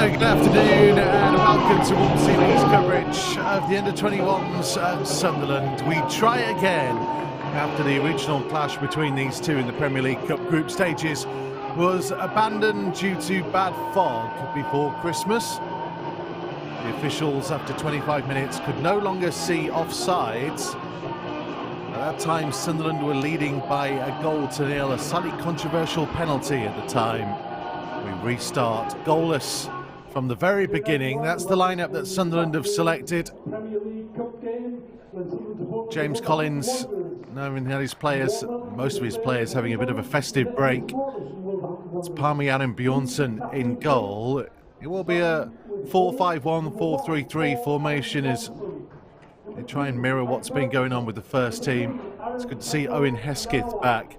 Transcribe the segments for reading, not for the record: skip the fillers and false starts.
Good afternoon and welcome to Wolves TV's coverage of the Under-21s at Sunderland. We try again after the original clash between these two in the Premier League Cup group stages was abandoned due to bad fog before Christmas. The officials, after 25 minutes, could no longer see offsides. At that time, Sunderland were leading by a goal to nil, a slightly controversial penalty at the time. We restart, goalless from the very beginning. That's the lineup that Sunderland have selected. James Collins, knowing that his players, most of his players, having a bit of a festive break. It's Parmian Bjornsson in goal. It will be a 4-5-1, 4-3-3 formation as they try and mirror what's been going on with the first team. It's good to see Owen Hesket back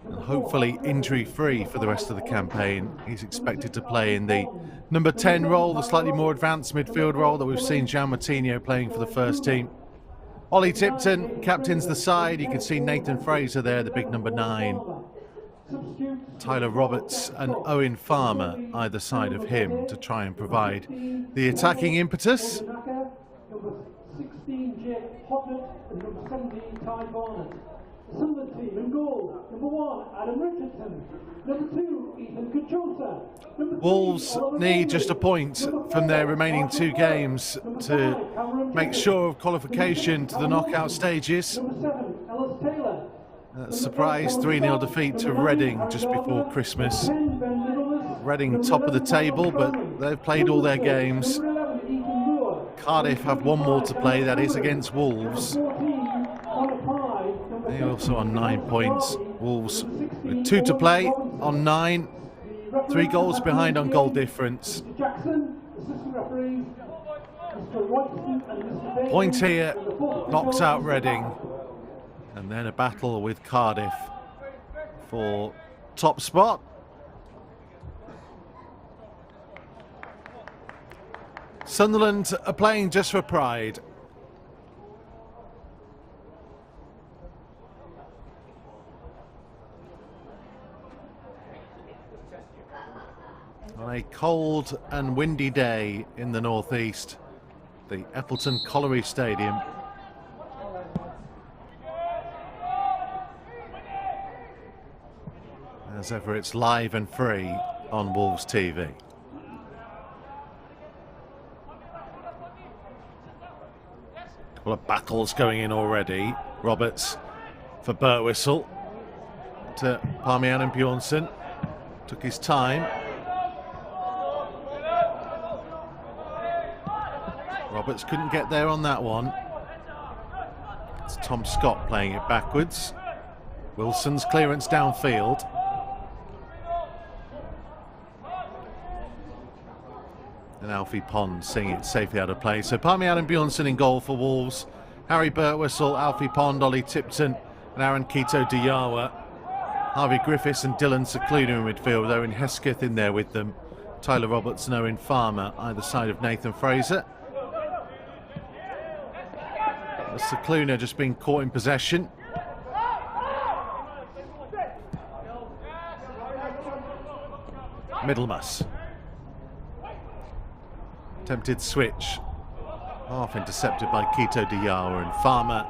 and hopefully injury-free for the rest of the campaign. He's expected to play in the number 10 role, the slightly more advanced midfield role that we've seen Jean Martinho playing for the first team. Ollie Tipton captains the side. You can see Nathan Fraser there, the big number 9. Tyler Roberts and Owen Farmer either side of him to try and provide the attacking impetus. Number 16, Jake Hoppert, and number 17, Ty Barnett. The Sunderland team in goal, number 1, Adam Richardson. Number 2, Ethan Kachosa. Wolves need just a point from their remaining 2 games to make sure of qualification to the knockout stages. Number 7, Ellis Taylor. Surprise 3-0 defeat to Reading just before Christmas. Reading top of the table, but they've played all their games. Cardiff have one more to play, that is against Wolves. They're also on 9 points. Wolves with 2 to play on 9. 3 goals behind on goal difference. Point here knocks out Reading. And then a battle with Cardiff for top spot. Sunderland are playing just for pride. a cold and windy day in the northeast, the Eppleton Colliery Stadium. As ever, it's live and free on Wolves TV. A couple of battles going in already. Roberts for Birtwistle to Parmian and Bjornsson. Took his time. Roberts couldn't get there on that one. It's Tom Scott playing it backwards. Wilson's clearance downfield. And Alfie Pond seeing it safely out of play. So Parmian and Bjornsson in goal for Wolves. Harry Birtwistle, Alfie Pond, Ollie Tipton and Aaron Quito Diawa. Harvey Griffis and Dylan Secluna in midfield. Owen Hesket in there with them. Tyler Roberts and Owen Farmer either side of Nathan Fraser. Secluna just being caught in possession. Middlemas. Attempted switch. Half intercepted by Quito Diawa, and Farmer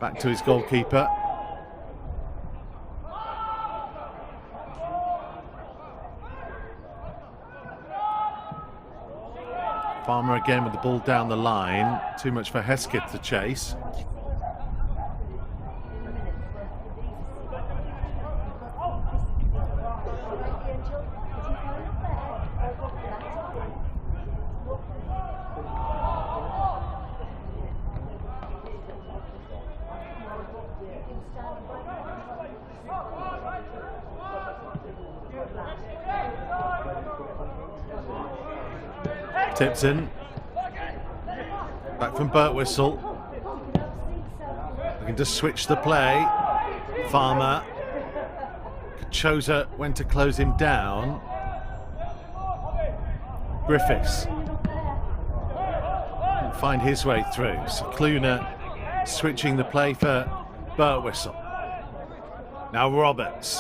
back to his goalkeeper. Farmer again with the ball down the line. Too much for Hesket to chase. Tipton, back from Birtwistle, looking to switch the play. Farmer, Kachosa went to close him down. Griffis can find his way through. Secluna switching the play for Birtwistle. Now Roberts,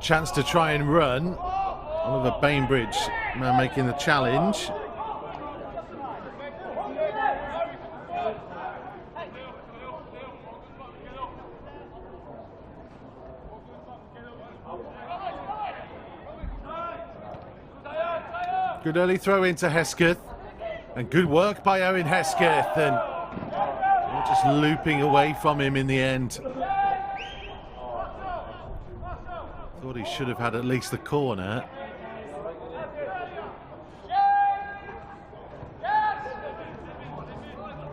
chance to try and run. Oliver Bainbridge making the challenge. Good early throw into Hesketh, and good work by Owen Hesketh, and just looping away from him in the end. Thought he should have had at least the corner.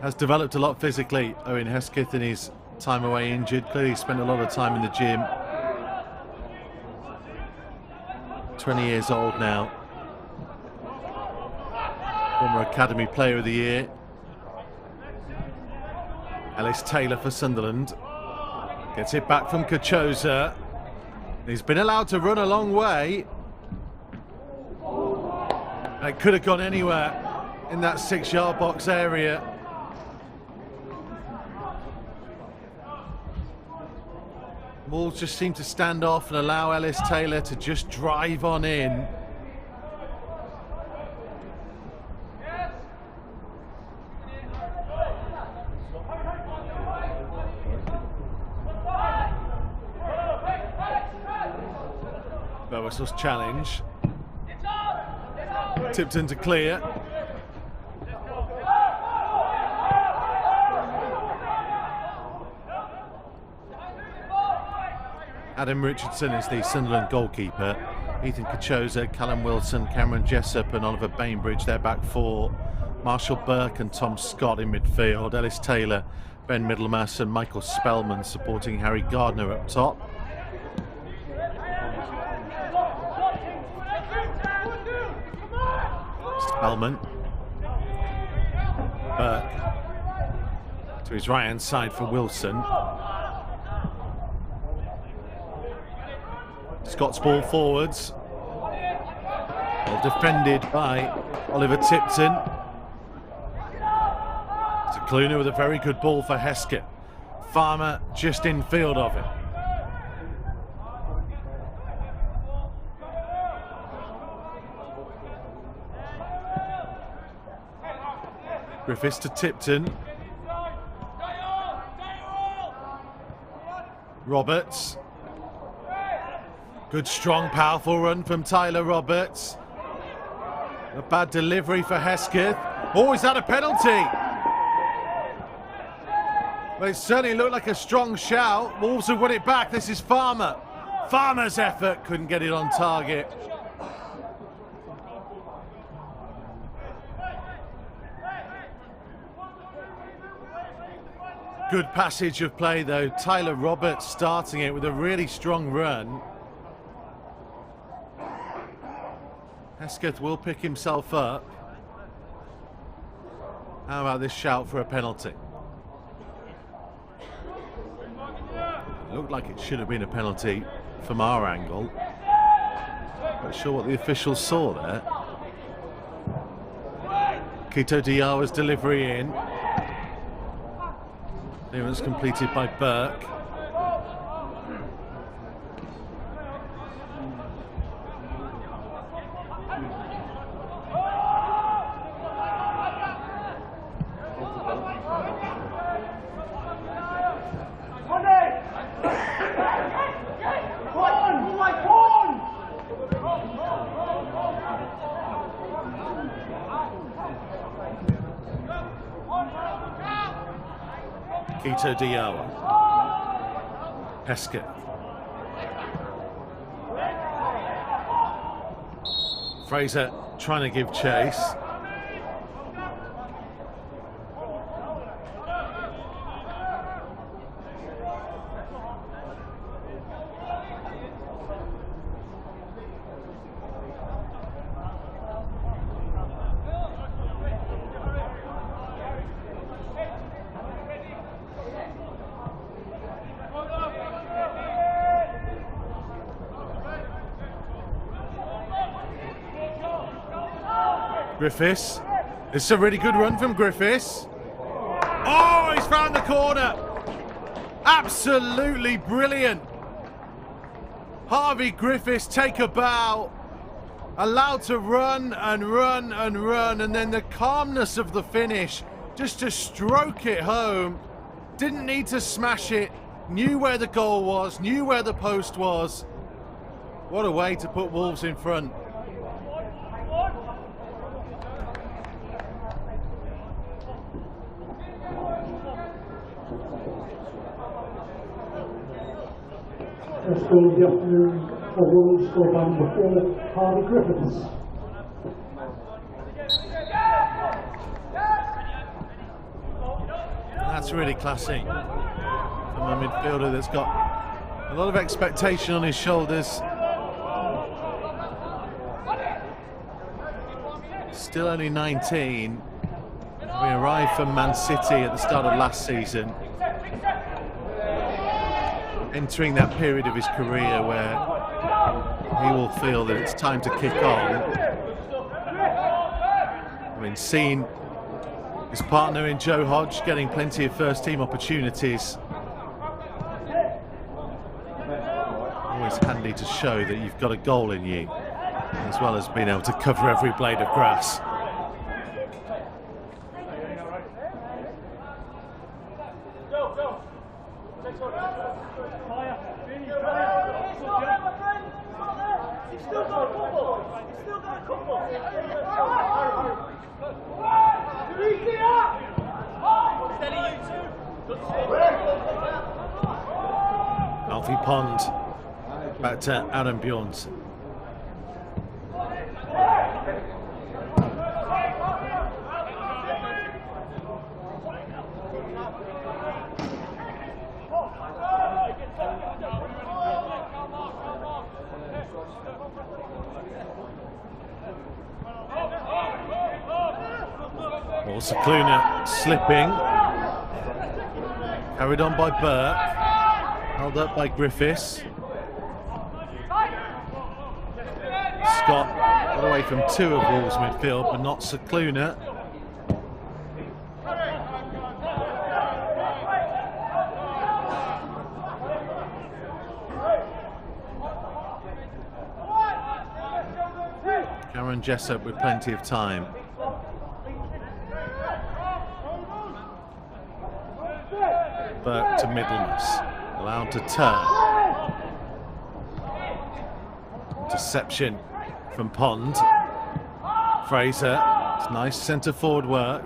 Has developed a lot physically, Owen Hesketh, in his time away injured. Clearly spent a lot of time in the gym. 20 years old now. Former Academy Player of the Year. Ellis Taylor for Sunderland. Gets it back from Kachosa. He's been allowed to run a long way. And it could have gone anywhere in that 6-yard box area. Wolves just seem to stand off and allow Ellis Taylor to just drive on in. Whistle's challenge. Tipton to clear. Adam Richardson is the Sunderland goalkeeper. Ethan Kachosa, Callum Wilson, Cameron Jessup and Oliver Bainbridge, they're back four. Marshall Burke and Tom Scott in midfield. Ellis Taylor, Ben Middlemas and Michael Spellman supporting Harry Gardner up top. Spellman. Burke to his right hand side for Wilson. Scott's ball forwards. Well defended by Oliver Tipton. Secluna with a very good ball for Hesket. Farmer just in field of it. Griffis to Tipton. Roberts. Good, strong, powerful run from Tyler Roberts. A bad delivery for Hesket. Oh, is that a penalty? Well, it certainly looked like a strong shout. Wolves have won it back. This is Farmer. Farmer's effort couldn't get it on target. Good passage of play though. Tyler Roberts starting it with a really strong run. Hesket will pick himself up. How about this shout for a penalty? Looked like it should have been a penalty from our angle. Not sure what the officials saw there. Kito Diawa's delivery in. Clearance completed by Burke. Kito Diawa. Hesket. Fraser trying to give chase. Griffis. This is a really good run from Griffis. Oh, he's found the corner. Absolutely brilliant. Harvey Griffis take a bow. Allowed to run and run and run, and then the calmness of the finish just to stroke it home. Didn't need to smash it. Knew where the goal was, knew where the post was. What a way to put Wolves in front. First goal of the afternoon for Wolves, scored by number 4, Harvey Griffis. That's really classy from a midfielder that's got a lot of expectation on his shoulders. Still only 19, having arrived from Man City at the start of last season. Entering that period of his career where he will feel that it's time to kick on. Having seen his partner in Joe Hodge getting plenty of first team opportunities. Always handy to show that you've got a goal in you, as well as being able to cover every blade of grass. Alfie Pond back to Adam Bjornsson. Cicluna slipping, carried on by Burke, held up by Griffis. Scott got away from 2 of Wolves midfield, but not Cicluna. Cameron Jessup with plenty of time. back to Middlemas. Allowed to turn. Interception from Pond. Fraser. It's nice centre forward work.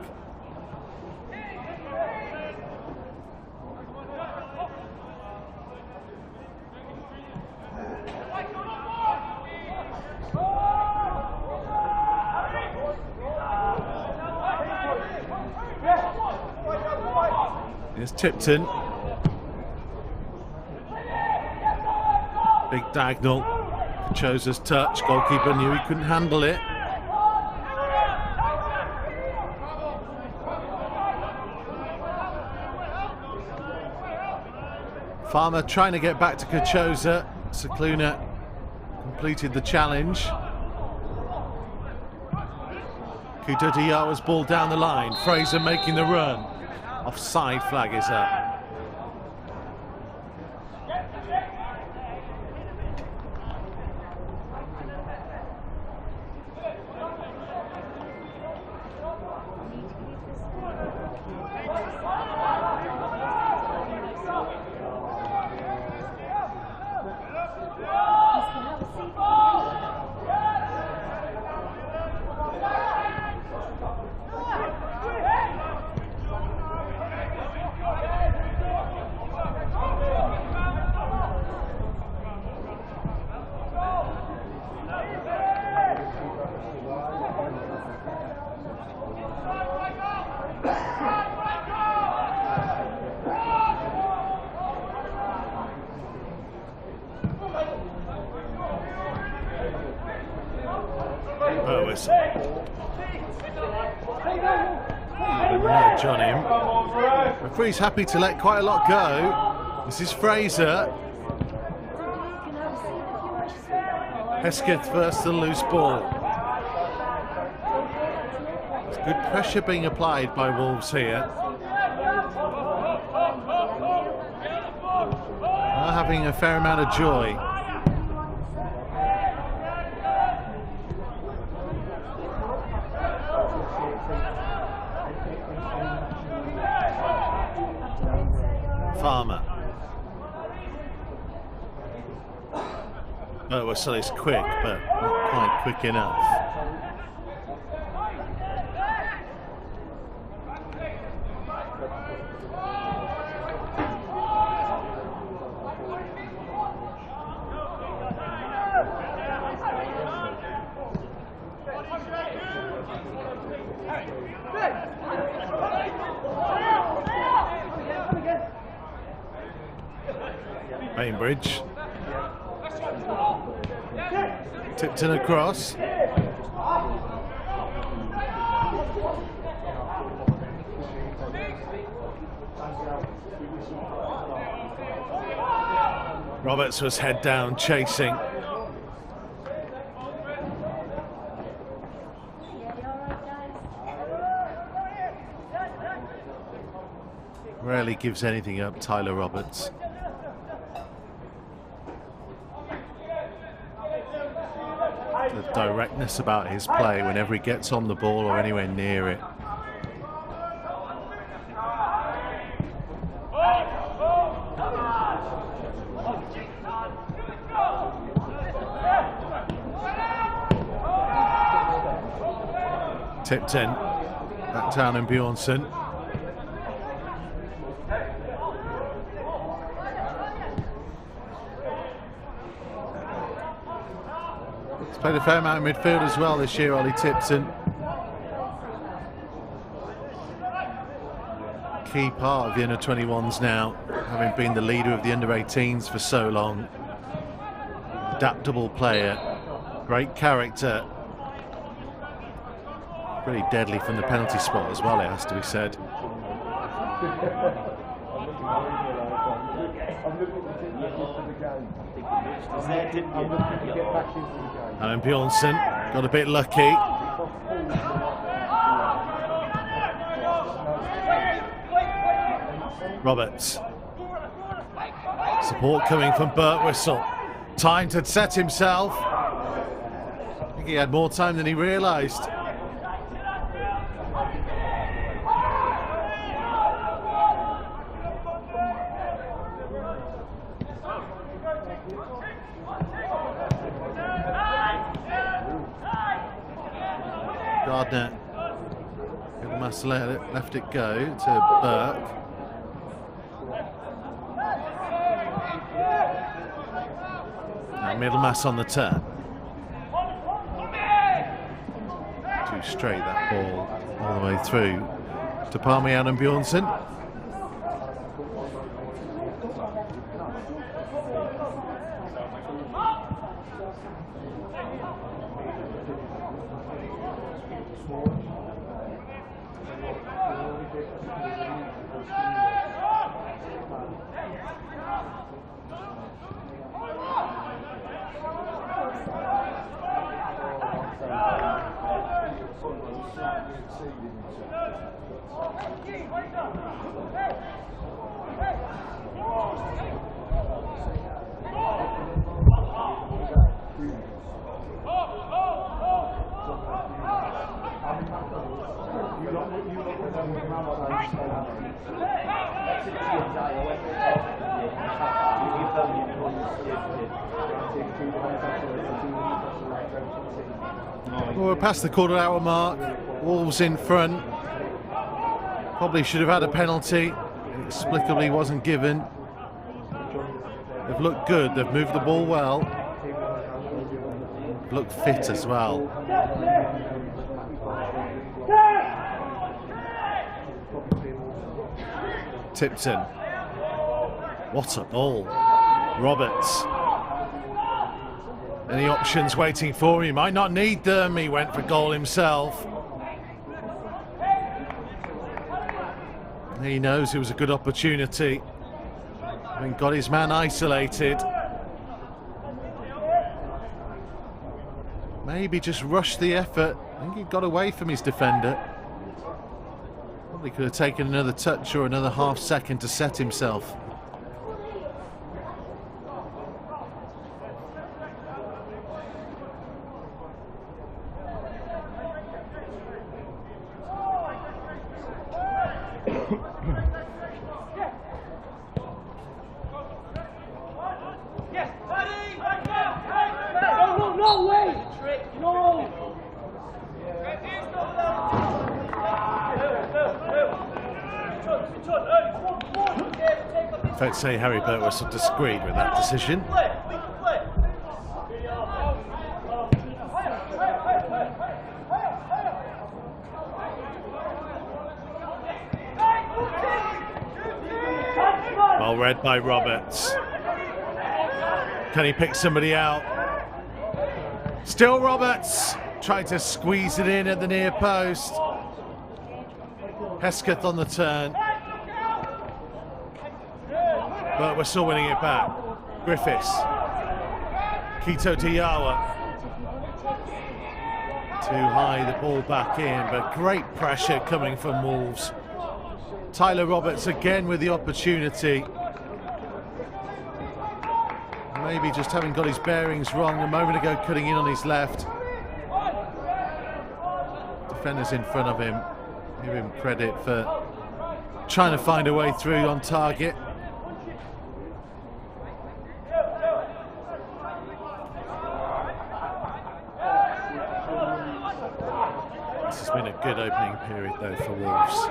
Here's Tipton. Big diagonal. Chose's touch. Goalkeeper knew he couldn't handle it. Farmer trying to get back to Kachosa. Cicluna completed the challenge. Kudodiyawa's ball down the line. Fraser making the run. Offside flag is up. Nudge on him. Referee's happy to let quite a lot go. This is Fraser. Hesket first to the loose ball. There's good pressure being applied by Wolves here. They're having a fair amount of joy. Farmer. Oh, well, so it's quick, but not quite quick enough. Bainbridge. Tipton across. Roberts was head down chasing. Rarely gives anything up, Tyler Roberts. The directness about his play whenever he gets on the ball or anywhere near it. Tipton, back down and Bjornsson. Played a fair amount in midfield as well this year, Ollie Tipton. Key part of the under-21s now, having been the leader of the under-18s for so long. Adaptable player, great character. Pretty deadly from the penalty spot as well, it has to be said. And Bjornsson got a bit lucky. Roberts. Support coming from Birtwistle. Time to set himself. I think he had more time than he realised. Gardner, Middlemass left it go to Burke. Now Middlemass on the turn. Too straight that ball all the way through to Parmian and Bjornsson. Well, we're past the quarter hour mark. Wolves in front. Probably should have had a penalty. Inexplicably wasn't given. They've looked good. They've moved the ball well. Looked fit as well. Tipton. What a ball. Roberts. Any options waiting for him? He might not need them. He went for goal himself. He knows it was a good opportunity. And got his man isolated. Maybe just rushed the effort. I think he got away from his defender. Probably could have taken another touch or another half second to set himself. I'd say Harry Burke was disagreed with that decision. Well read by Roberts. Can he pick somebody out? Still Roberts trying to squeeze it in at the near post. Hesket on the turn. But we're still winning it back. Griffis. Kito Diawa. Too high, the ball back in, but great pressure coming from Wolves. Tyler Roberts again with the opportunity. Maybe just having got his bearings wrong a moment ago, cutting in on his left. Defenders in front of him. Give him credit for trying to find a way through on target. Been a good opening period though for Wolves.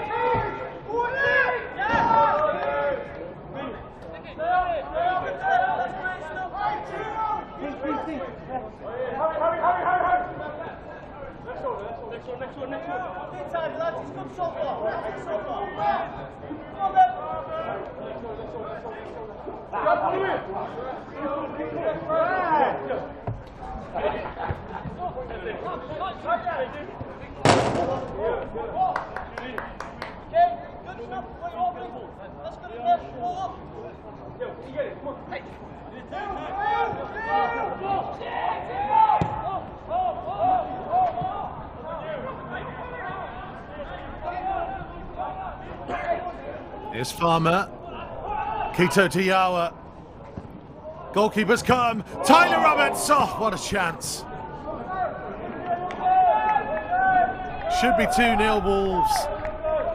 Here's Farmer. Kito Diawa. Goalkeeper's come. Tyler Roberts. Oh, what a chance. Should be 2-0 Wolves.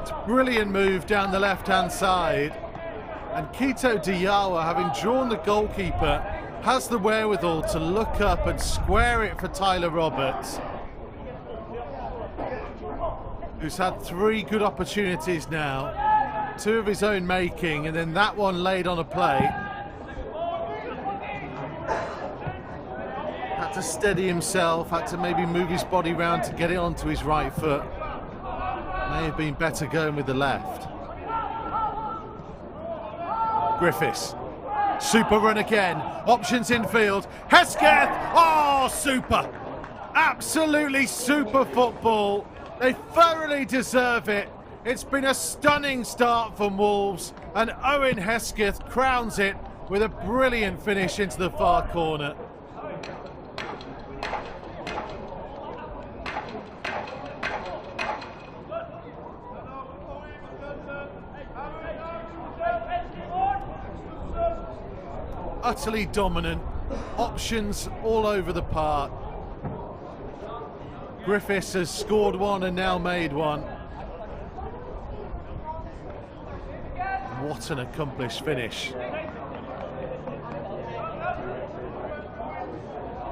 It's a brilliant move down the left-hand side. And Kito Diawa, having drawn the goalkeeper, has the wherewithal to look up and square it for Tyler Roberts, who's had 3 good opportunities now, 2 of his own making, and then that one laid on a plate. Had to steady himself, had to maybe move his body round to get it onto his right foot. May have been better going with the left. Griffis, super run again, options infield, Hesket, oh super, absolutely super football. They thoroughly deserve it. It's been a stunning start from Wolves, and Owen Hesketh crowns it with a brilliant finish into the far corner. Utterly dominant, options all over the park. Griffis has scored one and now made one. What an accomplished finish. They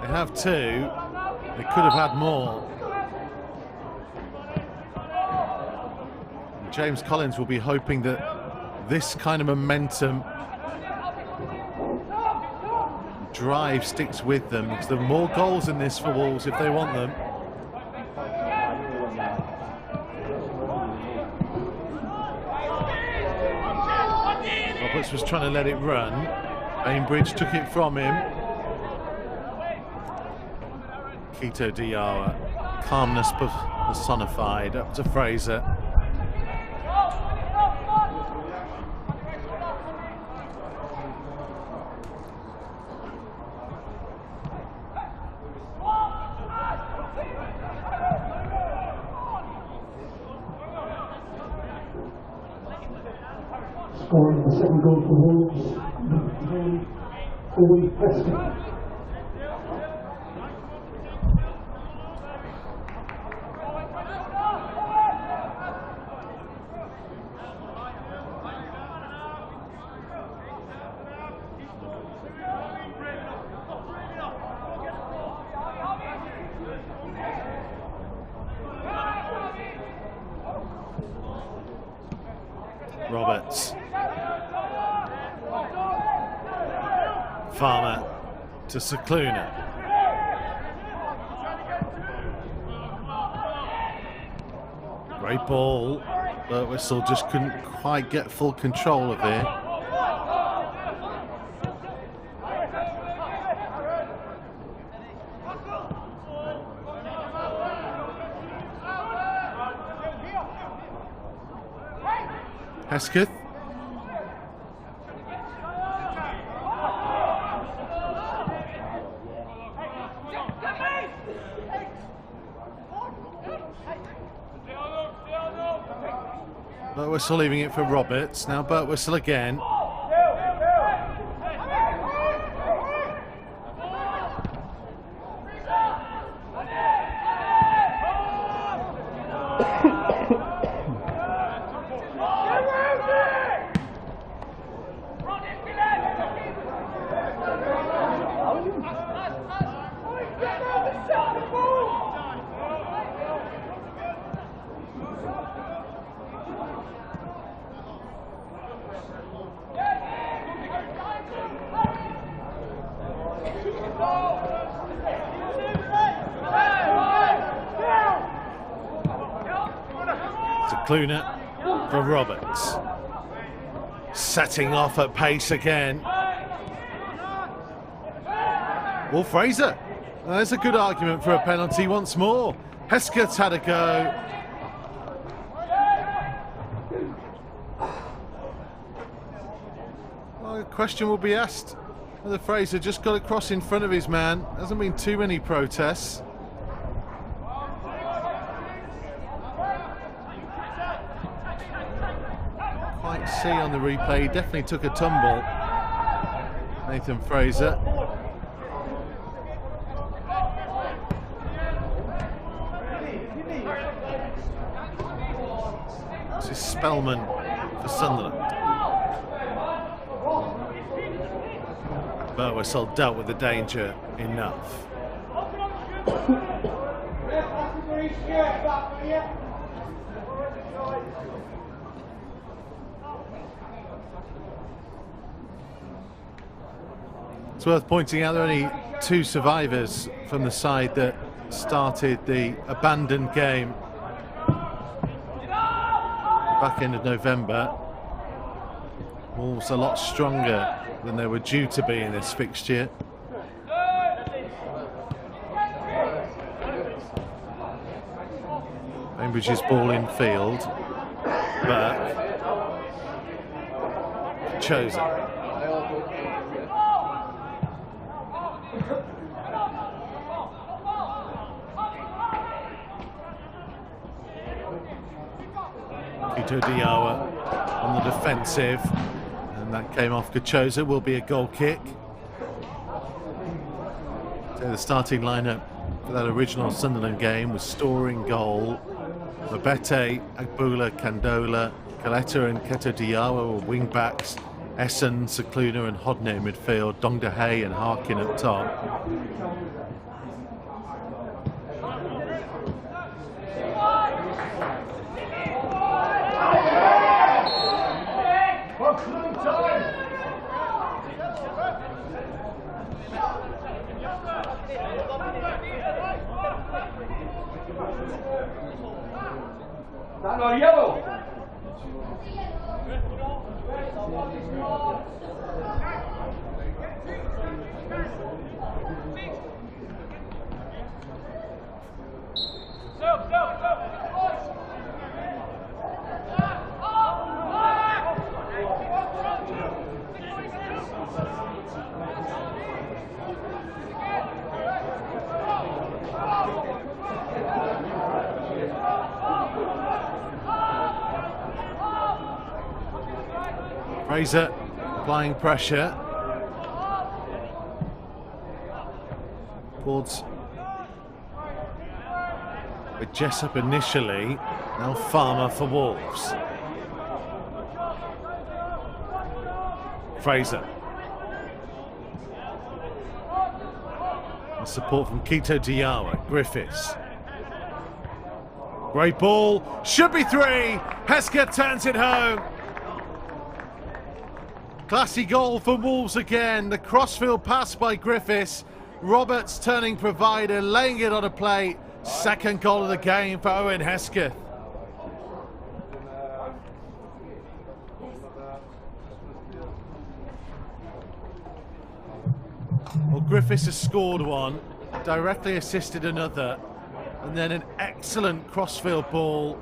have 2, they could have had more. And James Collins will be hoping that this kind of momentum, drive sticks with them, because there are more goals in this for Wolves if they want them. Roberts was trying to let it run. Bainbridge took it from him. Quito Diarra, calmness personified, up to Fraser. Scoring the 2nd goal for Wolves, Owen Hesket. Roberts. Farmer to Cicluna. Great ball, but Whistle just couldn't quite get full control of it. Hesketh. Birtwistle leaving it for Roberts. Now Birtwistle again. Cicluna for Roberts. Setting off at pace again. Well, Fraser, there's a good argument for a penalty once more. Hesket's had a go. Well, the question will be asked whether Fraser just got across in front of his man. Hasn't been too many protests. Quite see on the replay, he definitely took a tumble. Nathan Fraser. This is Spellman for Sunderland. Burwhistle dealt with the danger enough. It's worth pointing out there are only 2 survivors from the side that started the abandoned game back end of November. Wolves a lot stronger than they were due to be in this fixture. Cambridge's ball in field. Burke. Chosen. Kito Diawa on the defensive, and that came off Gachosa. Will be a goal kick. So the starting lineup for that original Sunderland game was Storing goal, Babete, Agbula, Kandola, Kaleta and Keto Diawa were wing backs, Essen, Cicluna and Hodney in midfield, Dongdahay and Harkin up top. Fraser applying pressure towards with Jessup initially, now Farmer for Wolves. Fraser. And support from Kito Diawa, Griffis. Great ball, should be 3, Hesket turns it home. Classy goal for Wolves again. The crossfield pass by Griffis. Roberts turning provider, laying it on a plate. Second goal of the game for Owen Hesketh. Well, Griffis has scored one, directly assisted another, and then an excellent crossfield ball.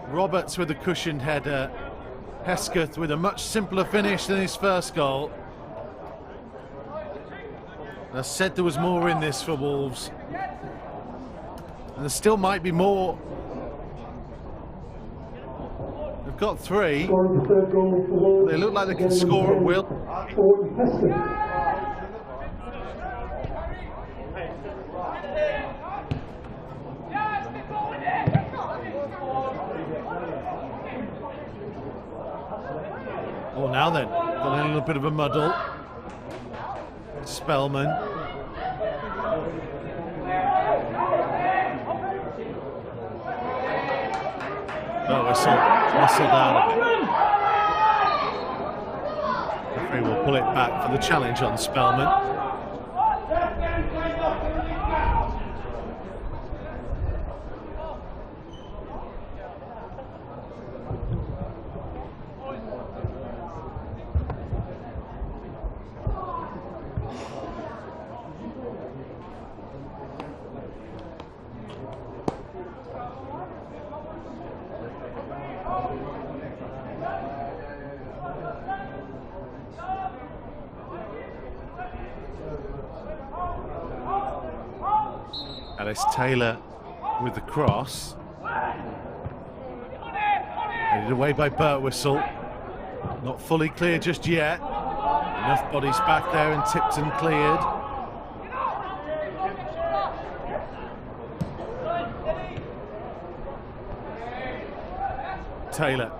Roberts with a cushioned header. Hesketh with a much simpler finish than his first goal. I said there was more in this for Wolves, and there still might be more. They've got 3. They look like they can score at will. Oh, now then, got a little bit of a muddle. Spellman. Burwhistle muscled out of it. Referee will pull it back for the challenge on Spellman. Alice Taylor with the cross. Headed away by Burwhistle. Not fully clear just yet. Enough bodies back there and Tipton cleared. Taylor.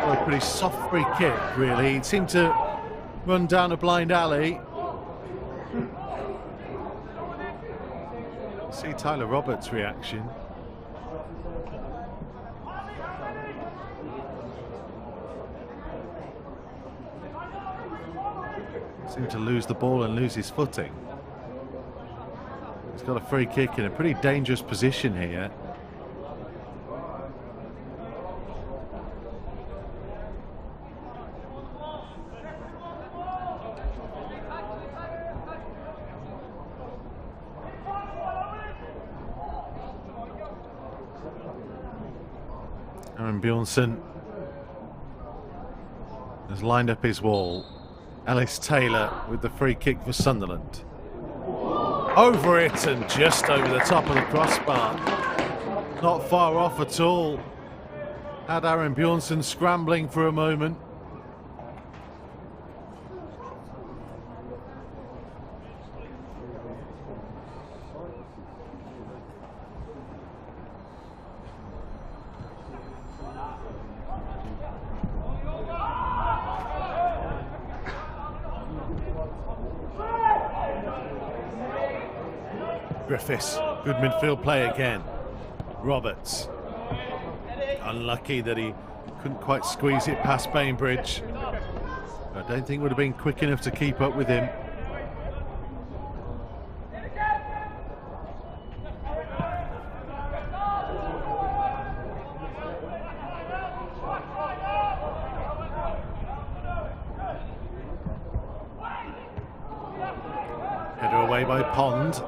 Well, pretty soft free kick, really. He seemed to run down a blind alley. See Tyler Roberts' reaction. Seemed to lose the ball and lose his footing. He's got a free kick in a pretty dangerous position here. Aaron Bjornsson has lined up his wall. Ellis Taylor with the free kick for Sunderland. Over it and just over the top of the crossbar. Not far off at all. Had Aaron Bjornsson scrambling for a moment. Griffis, good midfield play again. Roberts, unlucky that he couldn't quite squeeze it past Bainbridge. I don't think would have been quick enough to keep up with him. Header away by Pond.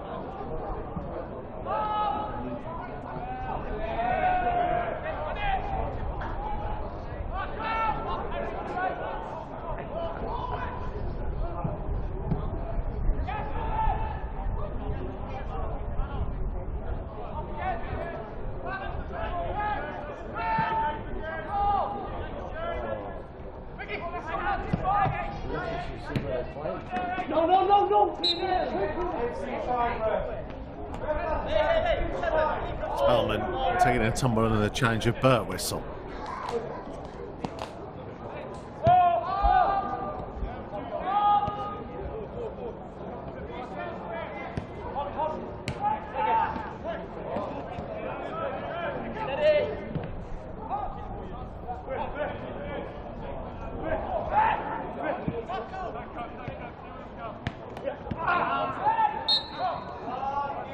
Spellman taking a tumble under the challenge of Birtwistle.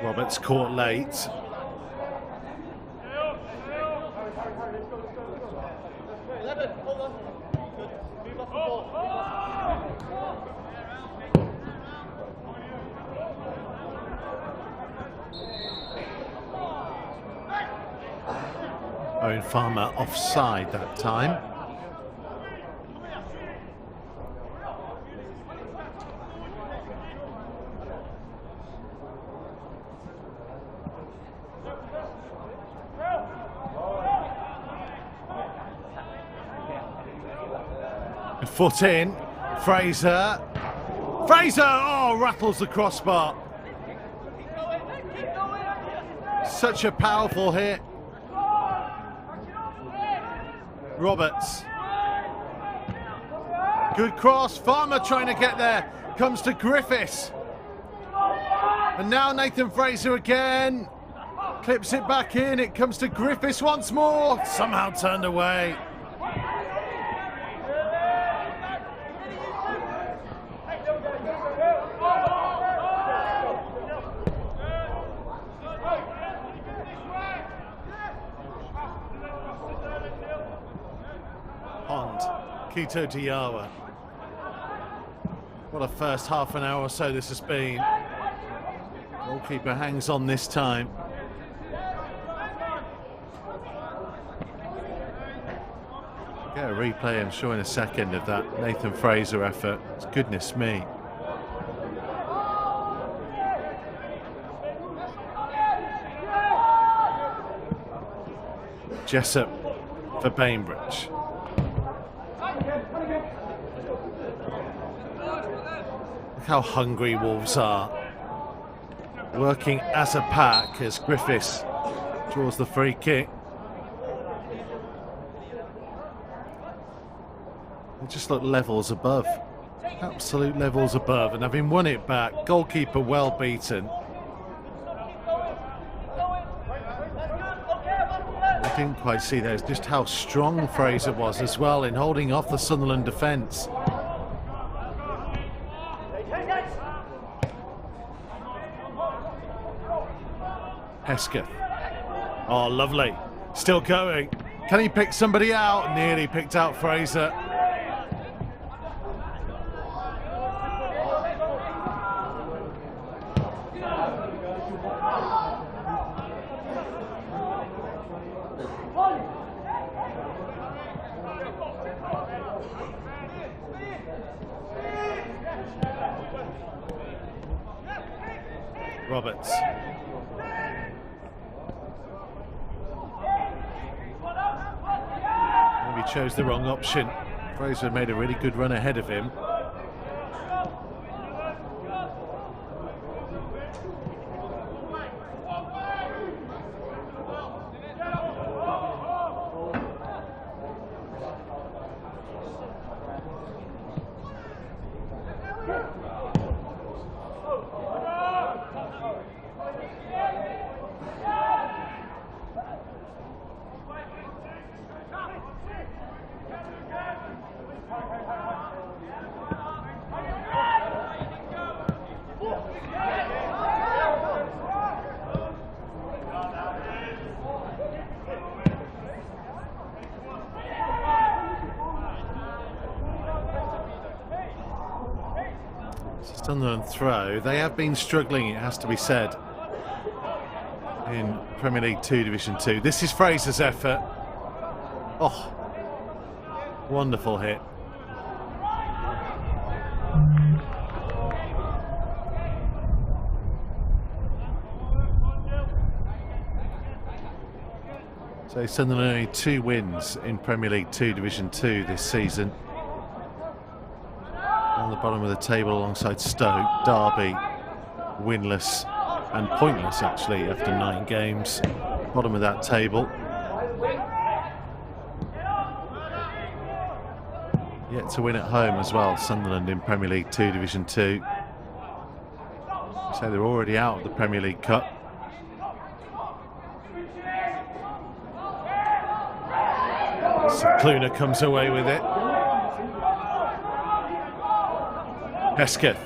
Roberts caught late. Owen Farmer offside that time. Foot in, Fraser, oh, rattles the crossbar. Such a powerful hit. Roberts, good cross, Farmer trying to get there, comes to Griffis. And now Nathan Fraser again, clips it back in, it comes to Griffis once more, somehow turned away. Kito Diawa. What a first half an hour or so this has been. Goalkeeper hangs on this time. Get a replay, I'm sure, in a second of that Nathan Fraser effort. Goodness me. Jessup for Bainbridge. Look how hungry Wolves are. Working as a pack as Griffis draws the free kick. They just look levels above. Absolute levels above. And having won it back, goalkeeper well beaten. I didn't quite see there just how strong Fraser was as well in holding off the Sunderland defence. Hesket. Oh, lovely. Still going. Can he pick somebody out? Nearly picked out Fraser. Roberts. Maybe chose the wrong option. Fraser made a really good run ahead of him. Sunderland throw. They have been struggling, it has to be said, in Premier League 2 Division 2. This is Fraser's effort. Oh, wonderful hit. So Sunderland only 2 wins in Premier League 2 Division 2 this season. On the bottom of the table alongside Stoke, Derby, winless and pointless actually after 9 games. Bottom of that table. Yet to win at home as well, Sunderland in Premier League 2 Division 2. So they're already out of the Premier League Cup. Cluner comes away with it. Hesket.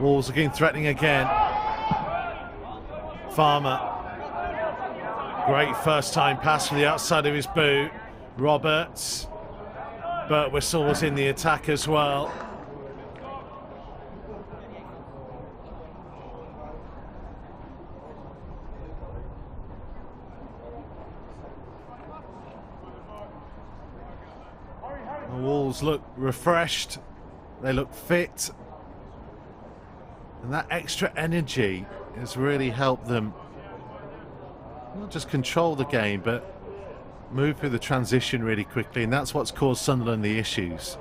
Wolves looking threatening again. Farmer. Great first time pass from the outside of his boot. Roberts. But Whistle was in the attack as well. The Wolves look refreshed. They look fit, and that extra energy has really helped them not just control the game but move through the transition really quickly, and that's what's caused Sunderland the issues.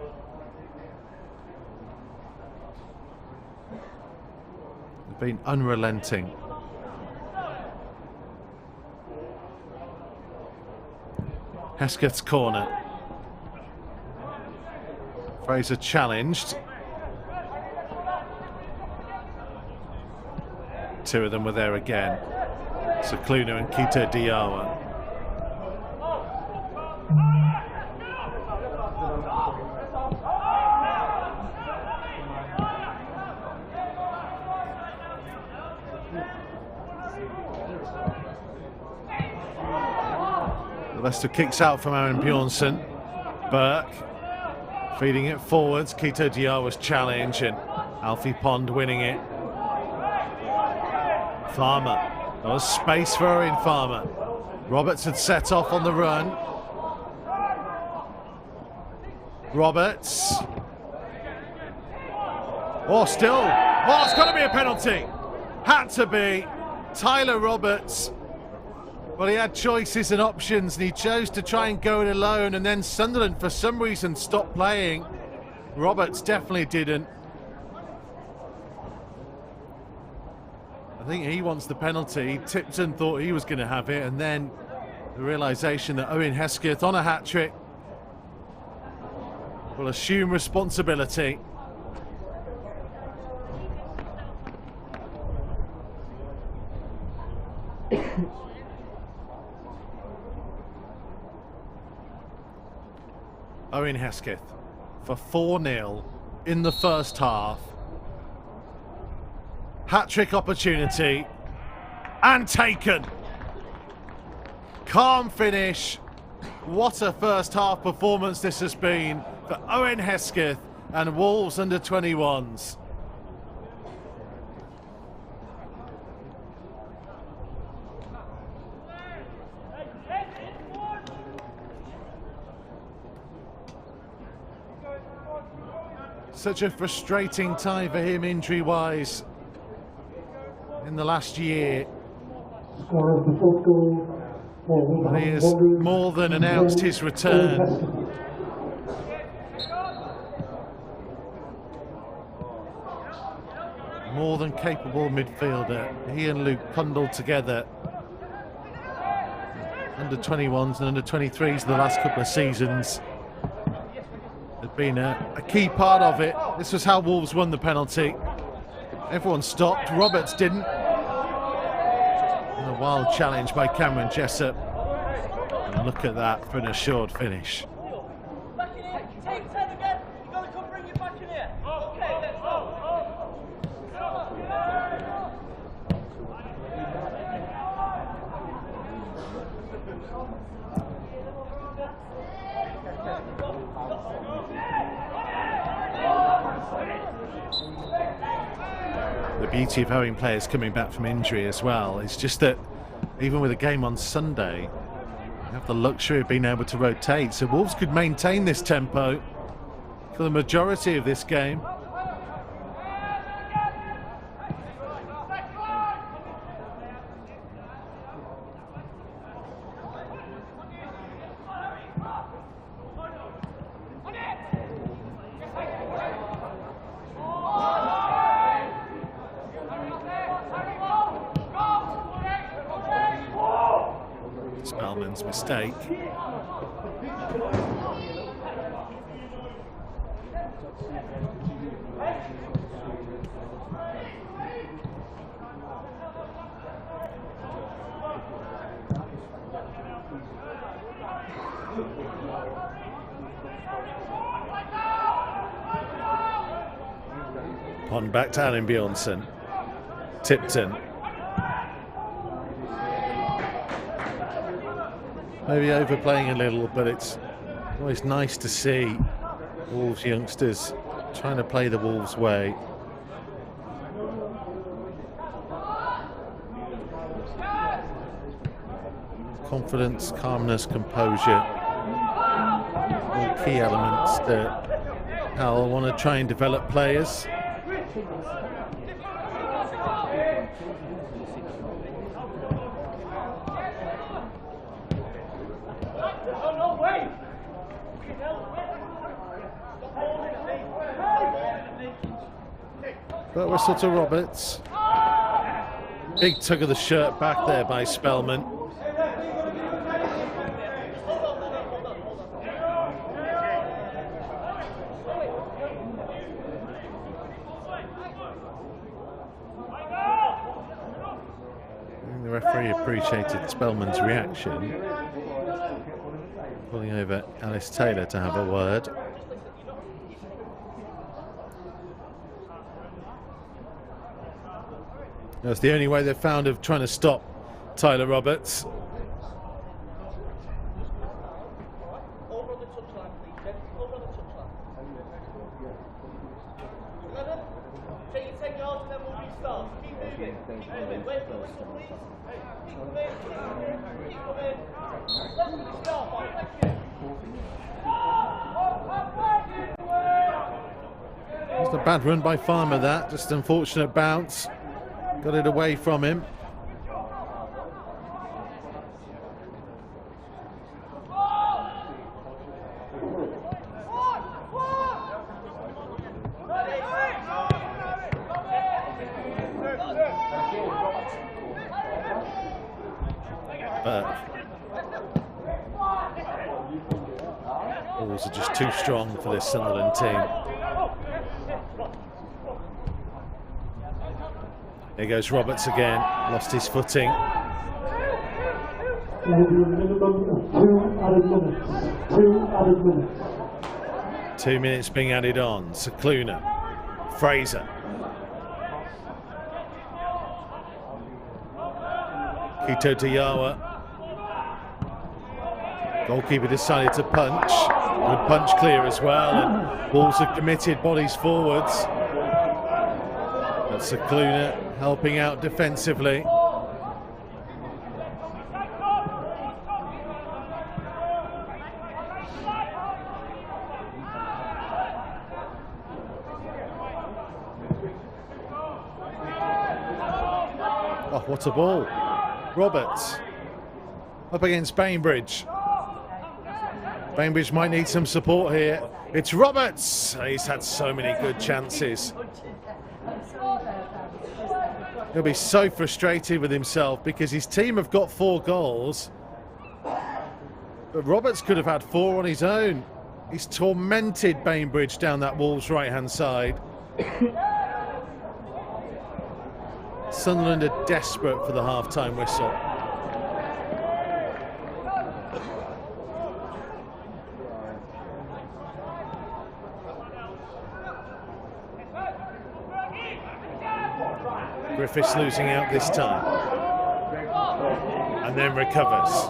They've been unrelenting. Hesket's corner. Fraser challenged. 2 of them were there again. So Cluner and Keita Diawa. Leicester kicks out from Aaron Bjornsson. Burke feeding it forwards. Keita Diawa's challenge and Alfie Pond winning it. Farmer. There was space for her in Farmer. Roberts had set off on the run. Roberts. Oh, still. Oh, it's got to be a penalty. Had to be. Tyler Roberts. Well, he had choices and options, and he chose to try and go it alone, and then Sunderland, for some reason, stopped playing. Roberts definitely didn't. I think he wants the penalty. Tipton thought he was going to have it, and then the realisation that Owen Hesketh on a hat-trick will assume responsibility. Owen Hesket for 4-0 in the first half. Hat-trick opportunity and taken. Calm finish. What a first half performance this has been for Owen Hesket and Wolves under 21s. Such a frustrating time for him injury-wise in the last year. But he has more than announced his return. More than capable midfielder. He and Luke Cundle together. Under 21s and under 23s the last couple of seasons. Had been a key part of it. This was how Wolves won the penalty. Everyone stopped, Roberts didn't. And a wild challenge by Cameron Jessup. And look at that for an assured finish. Back in here, take 10 again. You gotta come bring it back in here. Okay, let's go. The beauty of having players coming back from injury as well is just that even with a game on Sunday, you have the luxury of being able to rotate, so Wolves could maintain this tempo for the majority of this game. Spellman's mistake. On back to Alan Bjornsson. Tipton. Maybe overplaying a little, but it's always nice to see Wolves youngsters trying to play the Wolves way. Confidence, calmness, composure, all key elements that how I want to try and develop players. But whistle to Roberts. Big tug of the shirt back there by Spellman. The referee appreciated Spellman's reaction, pulling over Alice Taylor to have a word. That's the only way they've found of trying to stop Tyler Roberts. Over on the touchline, please, Jen. Over on the touchline. 11. Take your 10 yards and then we'll restart. Keep moving. Keep moving. Wait for the whistle, please. Keep coming. Keep coming. Let's restart, Mike. Thank you. Just a bad run by Farmer, that. Just unfortunate bounce. Got it away from him. Wolves are just too strong for this Sunderland team. Here goes Roberts again, lost his footing. There will be a minimum of 2 added minutes. 2 added minutes. 2 minutes being added on. Sakluna, Fraser. Kito Diawa. Goalkeeper decided to punch. Good punch clear as well. And Wolves have committed bodies forwards. That's Sakluna helping out defensively. Oh, what a ball. Roberts up against Bainbridge. Bainbridge might need some support here. It's Roberts. He's had so many good chances. He'll be so frustrated with himself because his team have got 4 goals. But Roberts could have had 4 on his own. He's tormented Bainbridge down that Wolves right-hand side. Sunderland are desperate for the half-time whistle. Griffis losing out this time. And then recovers.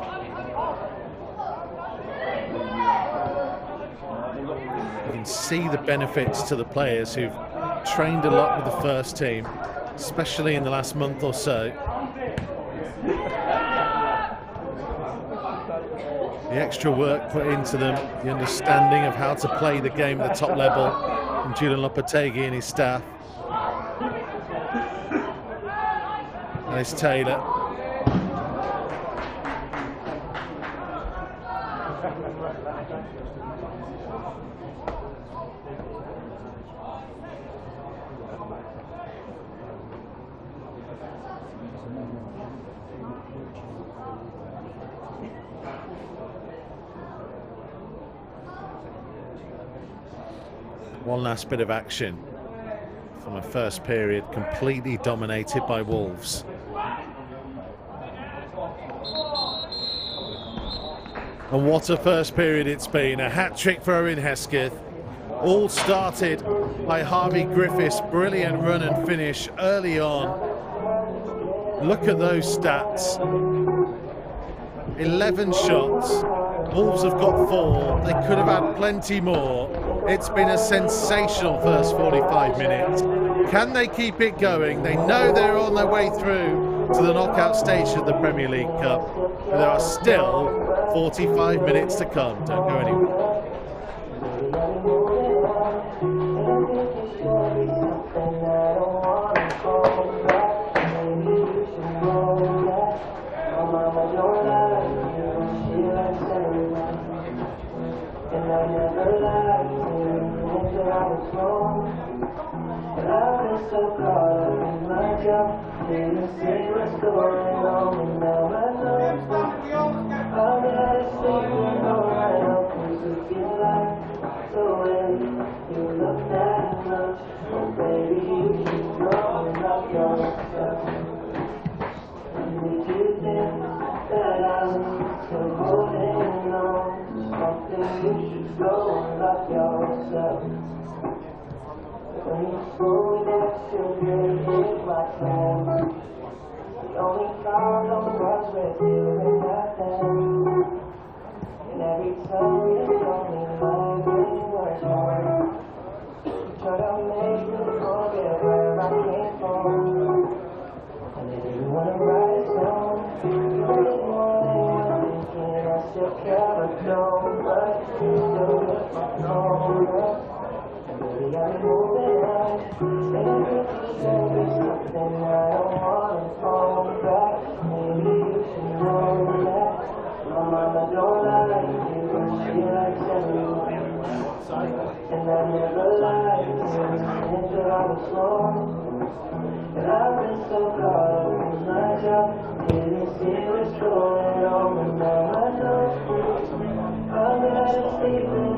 You can see the benefits to the players who've trained a lot with the first team, especially in the last month or so. The extra work put into them, the understanding of how to play the game at the top level from Julian Lopetegui and his staff. And it's Taylor. One last bit of action from a first period completely dominated by Wolves. And what a first period it's been. A hat-trick for Owen Hesket. All started by Harvey Griffis. Brilliant run and finish early on. Look at those stats. 11 shots. Wolves have got 4. They could have had plenty more. It's been a sensational first 45 minutes. Can they keep it going? They know they're on their way through to the knockout stage of the Premier League Cup. But there are still 45 minutes to come. Don't go anywhere.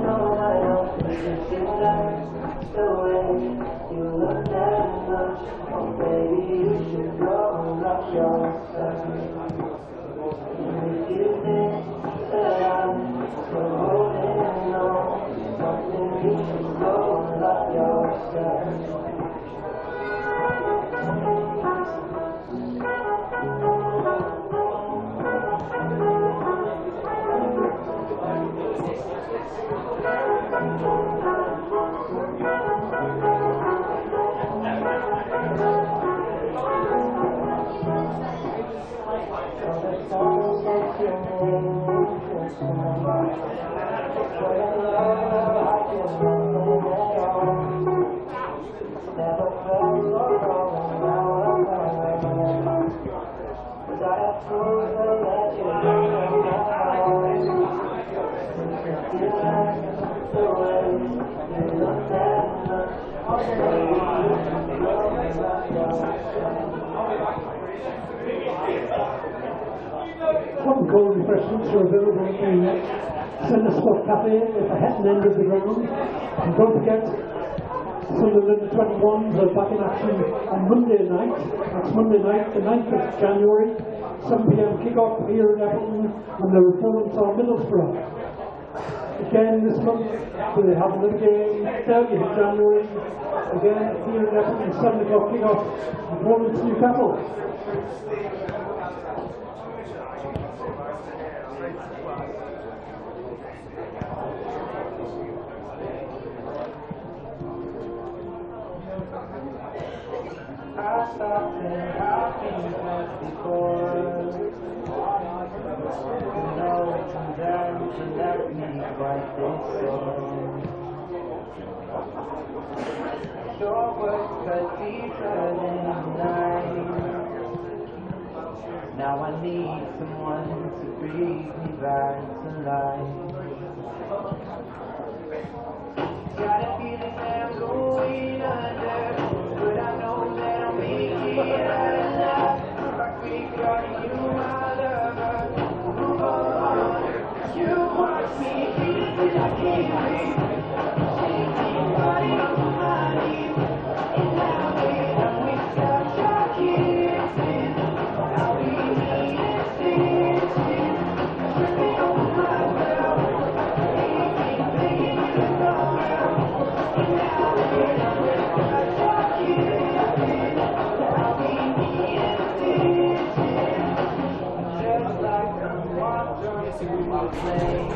I'm Hot and cold refreshments are available at the Centre Spot Cafe at the Hetton end of the ground. And don't forget, Sunderland U21s are back in action on Monday night. That's Monday night, the 9th of January, 7 PM kick-off here in Eppleton, and their opponents are Middlesbrough. Again this month, they have another game, 30th of January, again here in Eppleton, 7 o'clock kick-off, opponents Newcastle. I stopped and I've been back before. No, come down to let me write this song. Sure was cut deeper than night. Now I need someone to breathe me back to life. Got a feeling that I'm going under, but I know that I'll make it out alive. Like regarding you, my lover. Move on. You watch me breathe till I can't breathe. Shaking body on my body. And now when without your kisses, I'll be needing stitches. Tripping over myself. Aching, begging you to come out. And now when without your kisses, I'll be needing stitches. Just like someone drunk to a flame.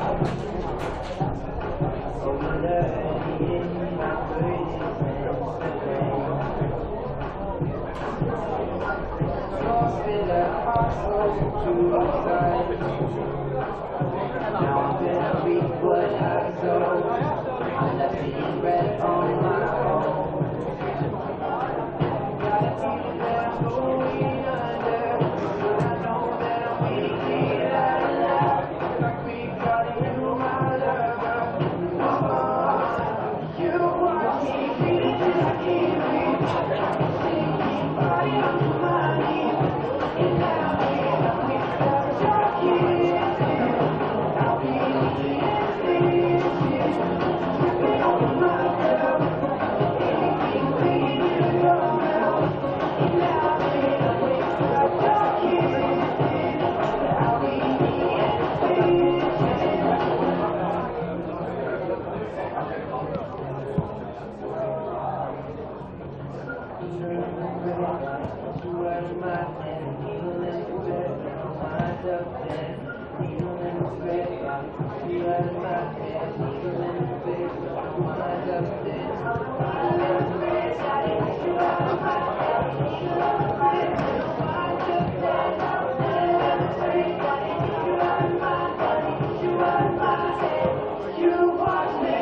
Oh, you love me in my pretty sense of pain. So feel like heart to a side. Now I'm gonna reap what I sow. I'm nothing red on my own. Got a feeling that I'm going under, but I know that I'll make it out alive. Like regarding you, my lover. You watch me breathe till I can't breathe. Shaking body on my body. And now when without your kisses, I'll be needing stitches. Tripping over myself. Aching, begging you to come out. And now when without your kisses, I'll be needing stitches. You watch me.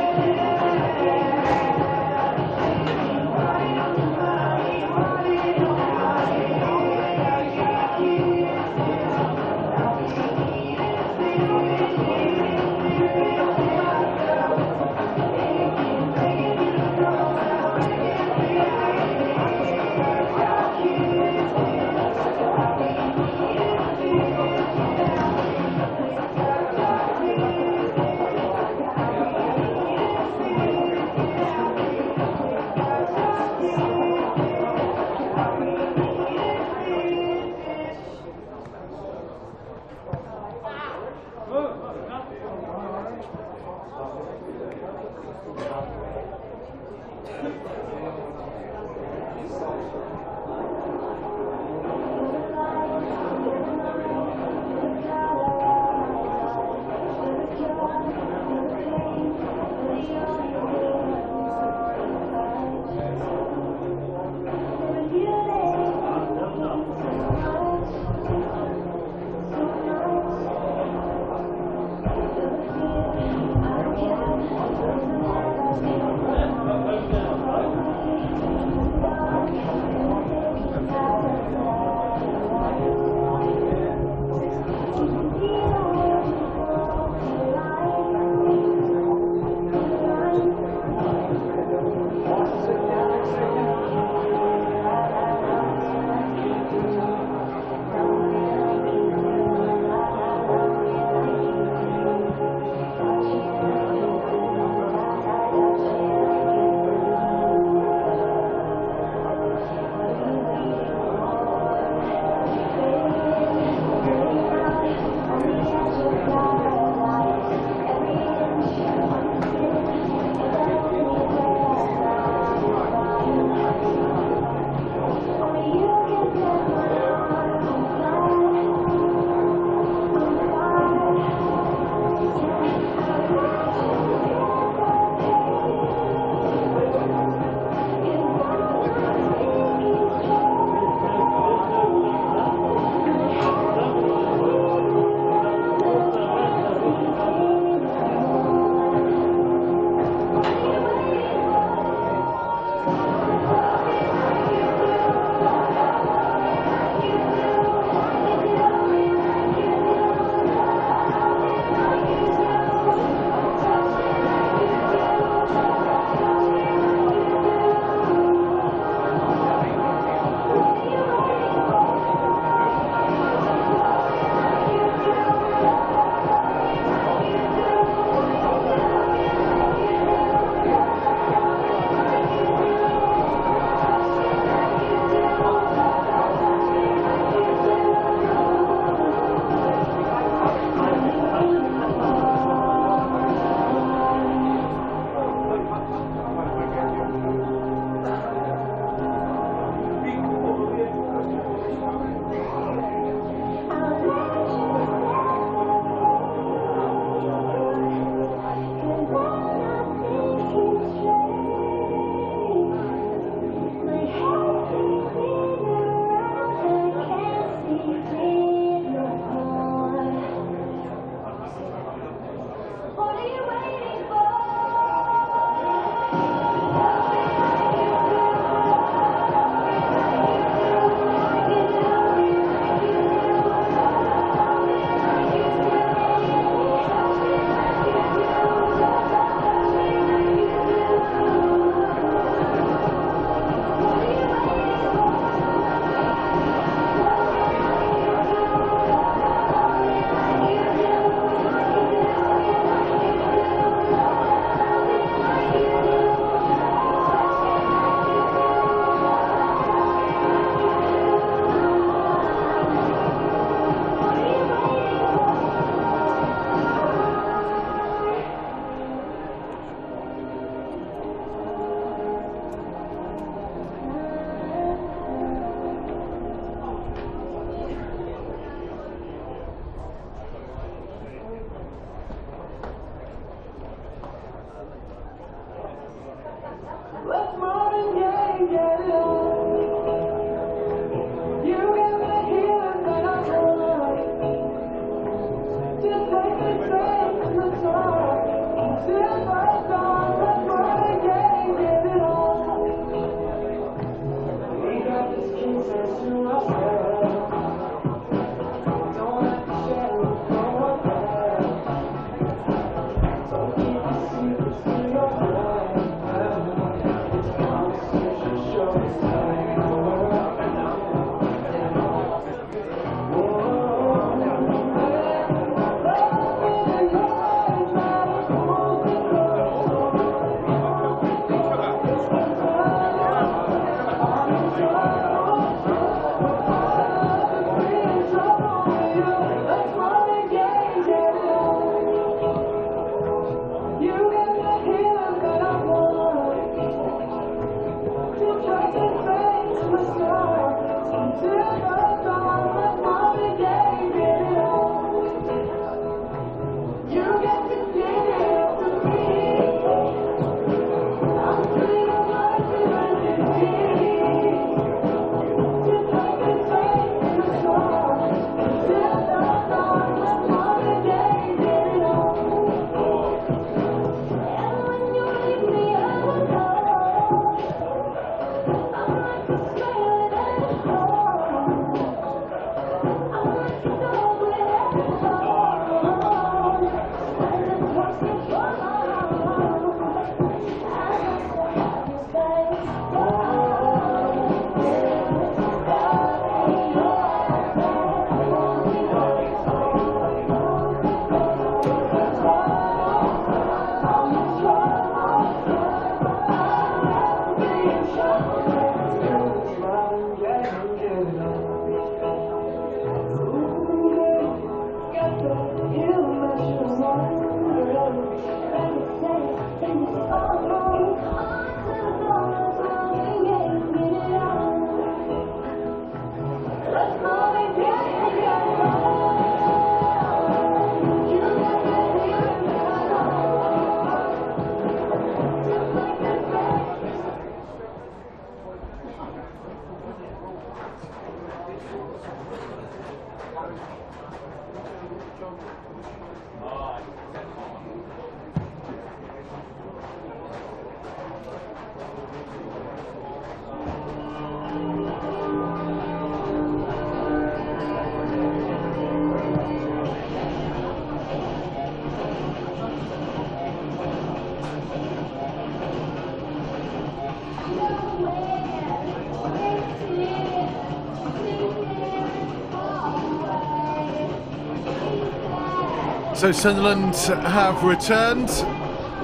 So Sunderland have returned.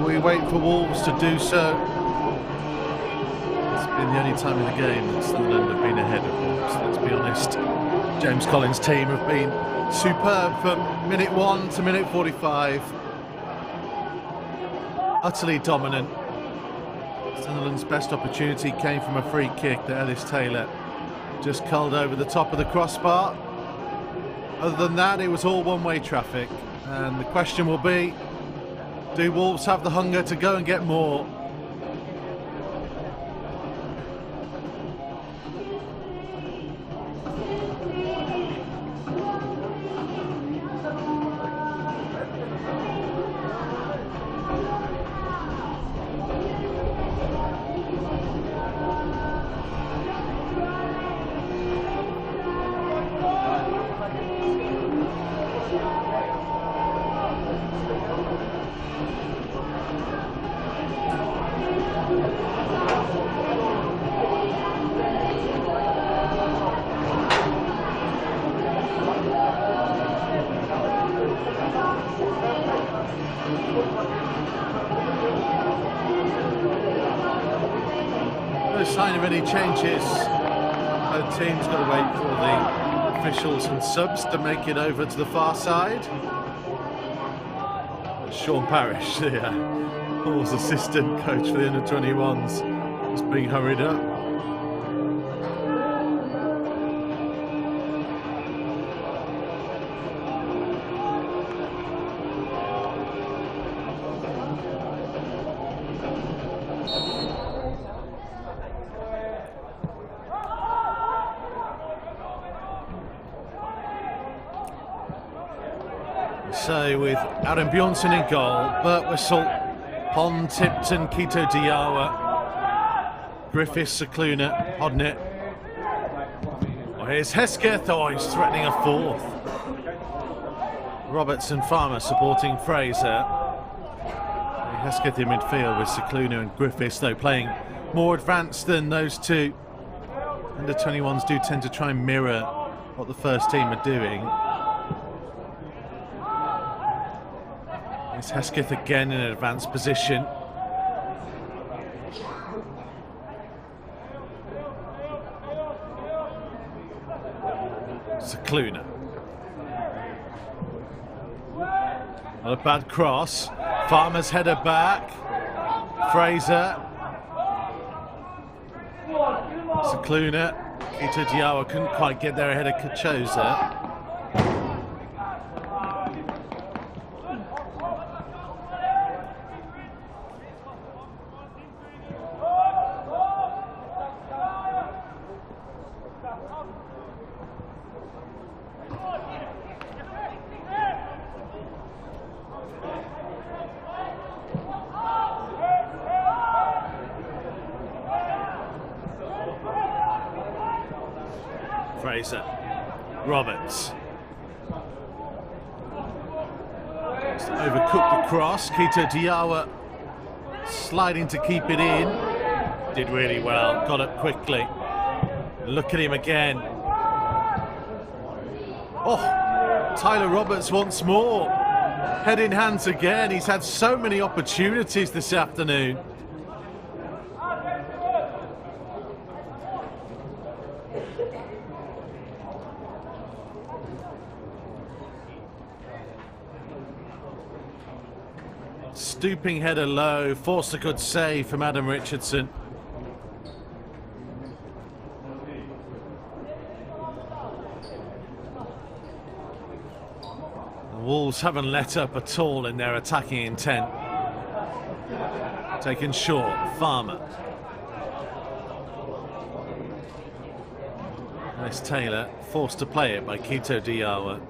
We wait for Wolves to do so. It's been the only time in the game that Sunderland have been ahead of Wolves, let's be honest. James Collins' team have been superb from minute 1 to minute 45. Utterly dominant. Sunderland's best opportunity came from a free kick that Ellis Taylor just culled over the top of the crossbar. Other than that, it was all one-way traffic. And the question will be, do Wolves have the hunger to go and get more? No sign of any changes. Both teams got to wait for the officials and subs to make it over to the far side. Sean Parrish, Paul's assistant coach for the under-21s, is being hurried up. So with Adam Bjornsson in goal, Bert Whistle, Pond, Tipton, Quito Diawa, Griffis, Scicluna, Hodnett. Oh, here's Hesket, oh, he's threatening a fourth. Roberts and Farmer supporting Fraser. Hesket in midfield with Scicluna and Griffis, though playing more advanced than those two. Under-21s do tend to try and mirror what the first team are doing. It's Hesket again in an advanced position. Scicluna. Not a bad cross. Farmer's header back. Fraser. Scicluna. Quito Diawa couldn't quite get there ahead of Kachosa. Fraser, Roberts. Just overcooked the cross. Quito Diawa sliding to keep it in. Did really well, got up quickly. Look at him again. Oh, Tyler Roberts once more. Head in hands again. He's had so many opportunities this afternoon. Stooping header low, forced a good save from Adam Richardson. The Wolves haven't let up at all in their attacking intent. Taken short, Farmer. Nice Taylor, forced to play it by Quito Diawa.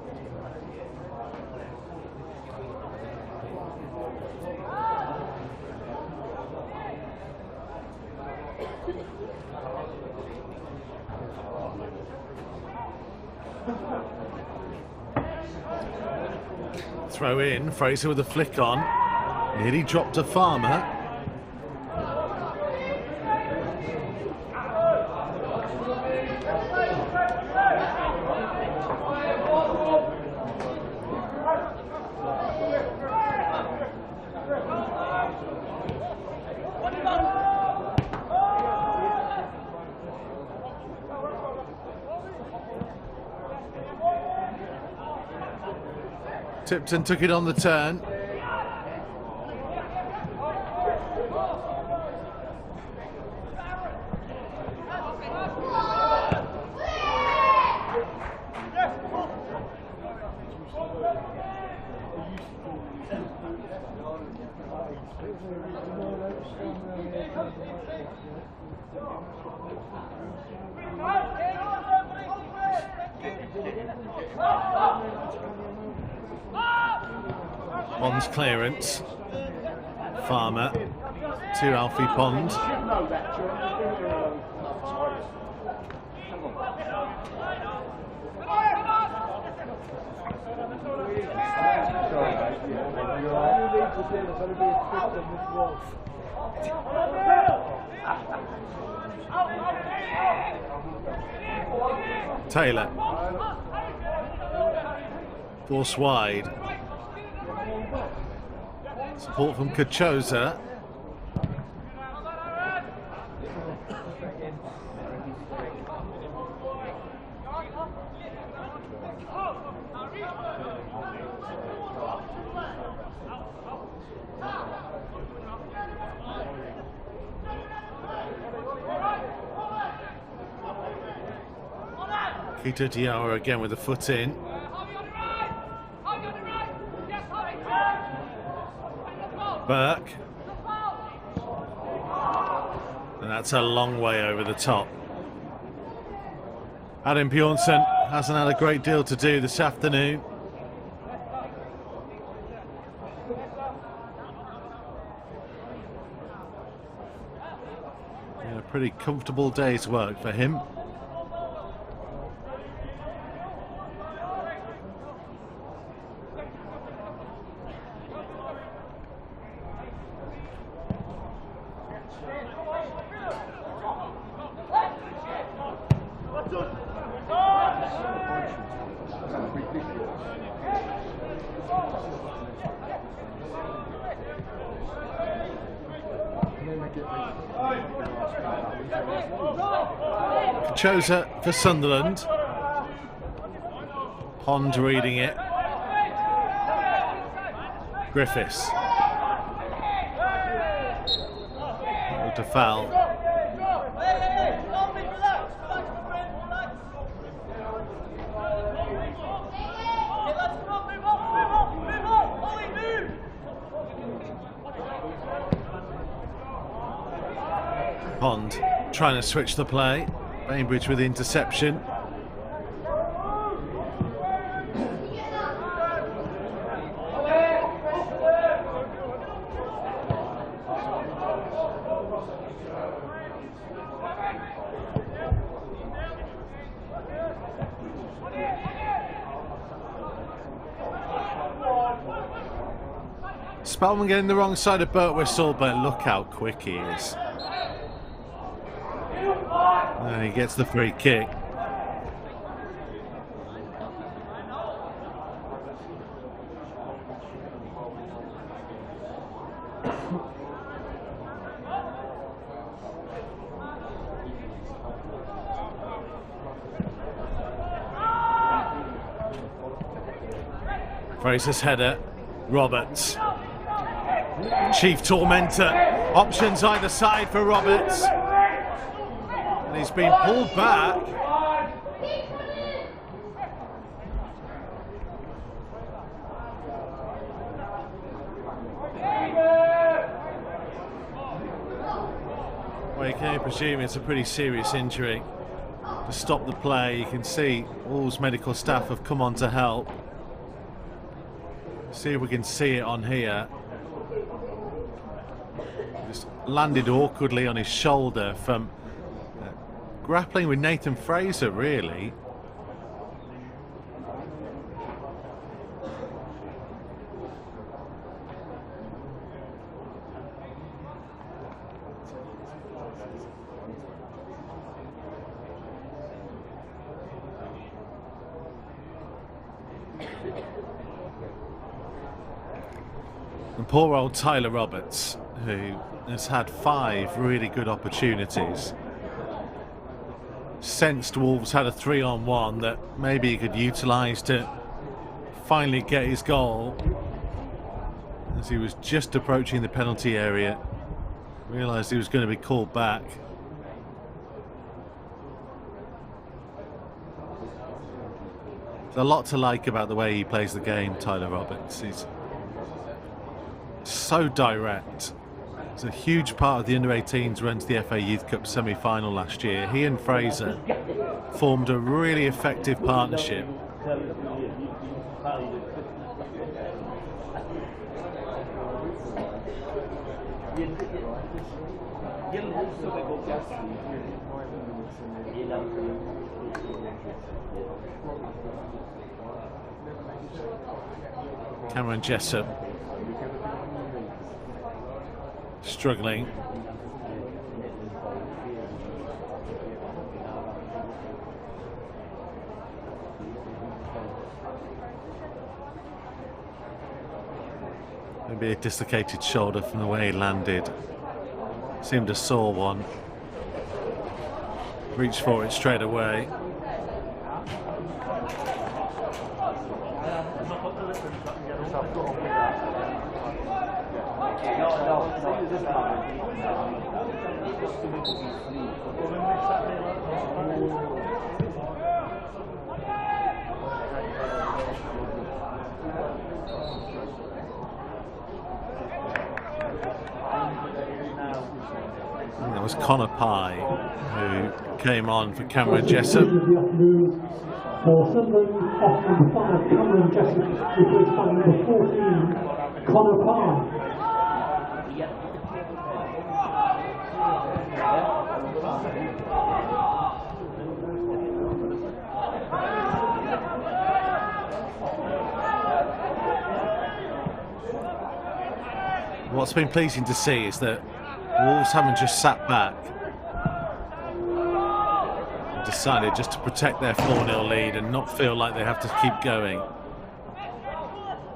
Throw in, Fraser with a flick on. Nearly dropped to Farmer. Tipton took it on the turn. Pond's clearance. Farmer to Alfie Pond. Taylor. Force wide. Support from Kachosa. Keita Diawara again with the foot in. Burke. And that's a long way over the top. Adam Bjornsson hasn't had a great deal to do this afternoon. Yeah, a pretty comfortable day's work for him. Kachosa for Sunderland. Pond reading it. Griffis. To foul. Pond trying to switch the play. Bainbridge with the interception. Spellman getting the wrong side of Burt Whistle, but look how quick he is. And he gets the free kick. Fraser's header. Roberts. Chief tormentor. Options either side for Roberts. And he's been pulled back. Well, you can presume it's a pretty serious injury. To stop the play, you can see Wolves medical staff have come on to help. See if we can see it on here. Just landed awkwardly on his shoulder from grappling with Nathan Fraser, really. And poor old Tyler Roberts, who has had 5 really good opportunities. Sensed Wolves had a 3-on-1 that maybe he could utilise to finally get his goal as he was just approaching the penalty area. Realised he was going to be called back. There's a lot to like about the way he plays the game, Tyler Roberts. He's so direct. It's a huge part of the under-18s run to the FA Youth Cup semi-final last year. He and Fraser formed a really effective partnership. Cameron Jessup struggling. Maybe a dislocated shoulder from the way he landed. Seemed a sore one. Reached for it straight away. That was Connor Pye who came on for Cameron Jessup. For Sunderland, off number 5, Cameron Jessup, replaced by number 14, Connor Pye. What's been pleasing to see is that Wolves haven't just sat back and decided just to protect their 4-0 lead and not feel like they have to keep going.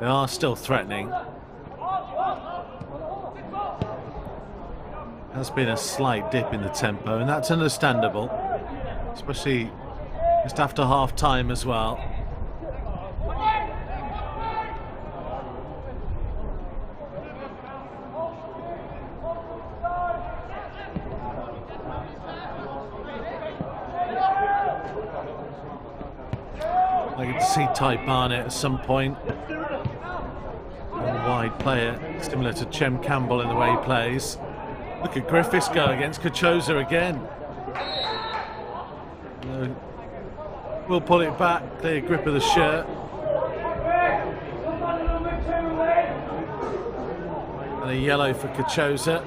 They are still threatening. There's been a slight dip in the tempo, and that's understandable, especially just after half time as well. I get to see Ty Barnett at some point. A wide player, similar to Chem Campbell in the way he plays. Look at Griffis go against Kachosa again. We'll pull it back, clear grip of the shirt. And a yellow for Kachosa.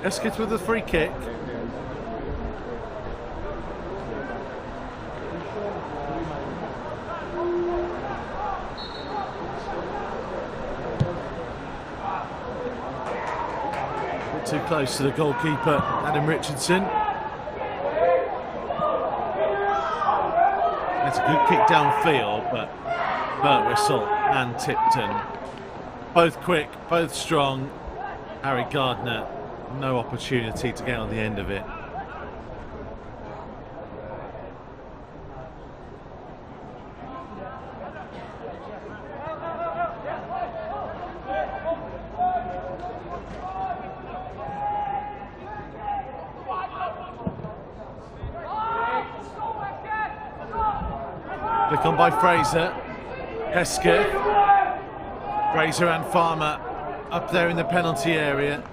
Hesket with the free kick. Bit too close to the goalkeeper, Adam Richardson. It's a good kick downfield, but Birtwistle and Tipton, both quick, both strong. Harry Gardner, no opportunity to get on the end of it. Flick on by Fraser. Hesket. Fraser and Farmer up there in the penalty area.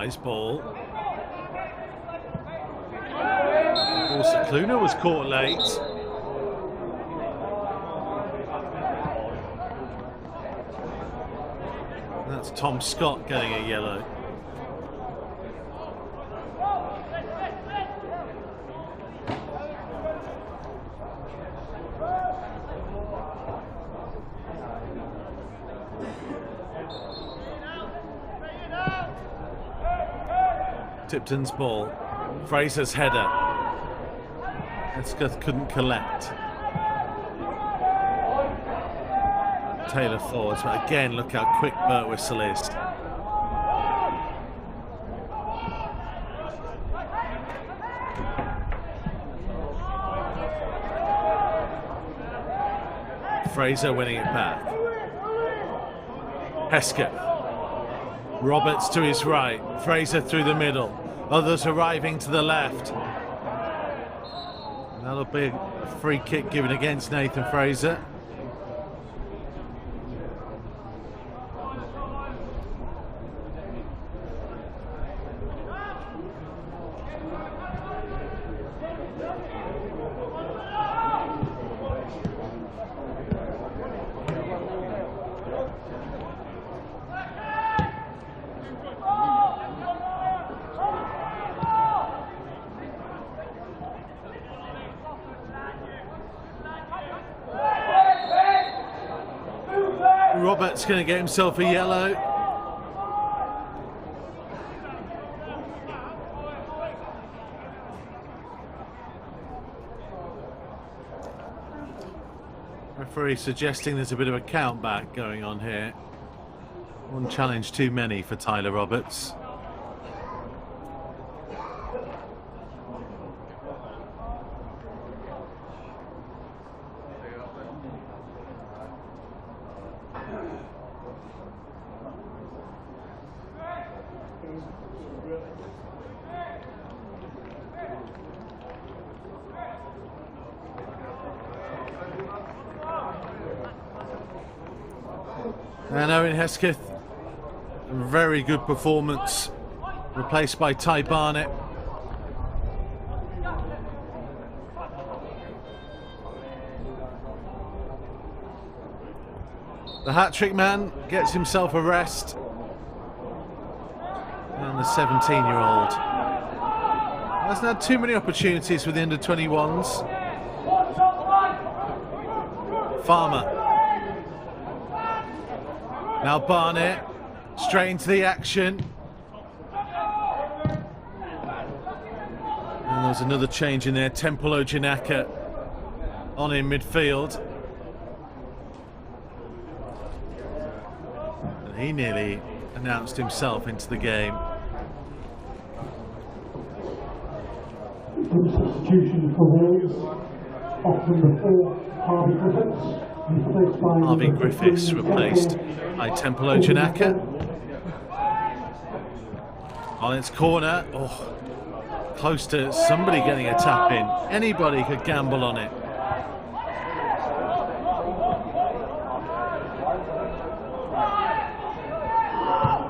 Pye's ball. Also, Cluna was caught late. That's Tom Scott getting a yellow. Tipton's ball. Fraser's header. Hesket couldn't collect. Taylor forwards, but again, look how quick Birtwistle is. Fraser winning it back. Hesket. Roberts to his right. Fraser through the middle. Others arriving to the left. And that'll be a free kick given against Nathan Fraser. Roberts going to get himself a yellow. Referee suggesting there's a bit of a count back going on here. One challenge too many for Tyler Roberts. And Owen Hesket, very good performance, replaced by Ty Barnett. The hat-trick man gets himself a rest. And the 17-year-old hasn't had too many opportunities with the under-21s. Farmer. Now Barnett, straight into the action. And there's another change in there. Tempolo Janaka on in midfield. And he nearly announced himself into the game. Substitution for Wales. Off number 4, Harvey Griffis. Harvey Griffis replaced by Tempolo Janaka. On its corner, oh, close to somebody getting a tap in. Anybody could gamble on it.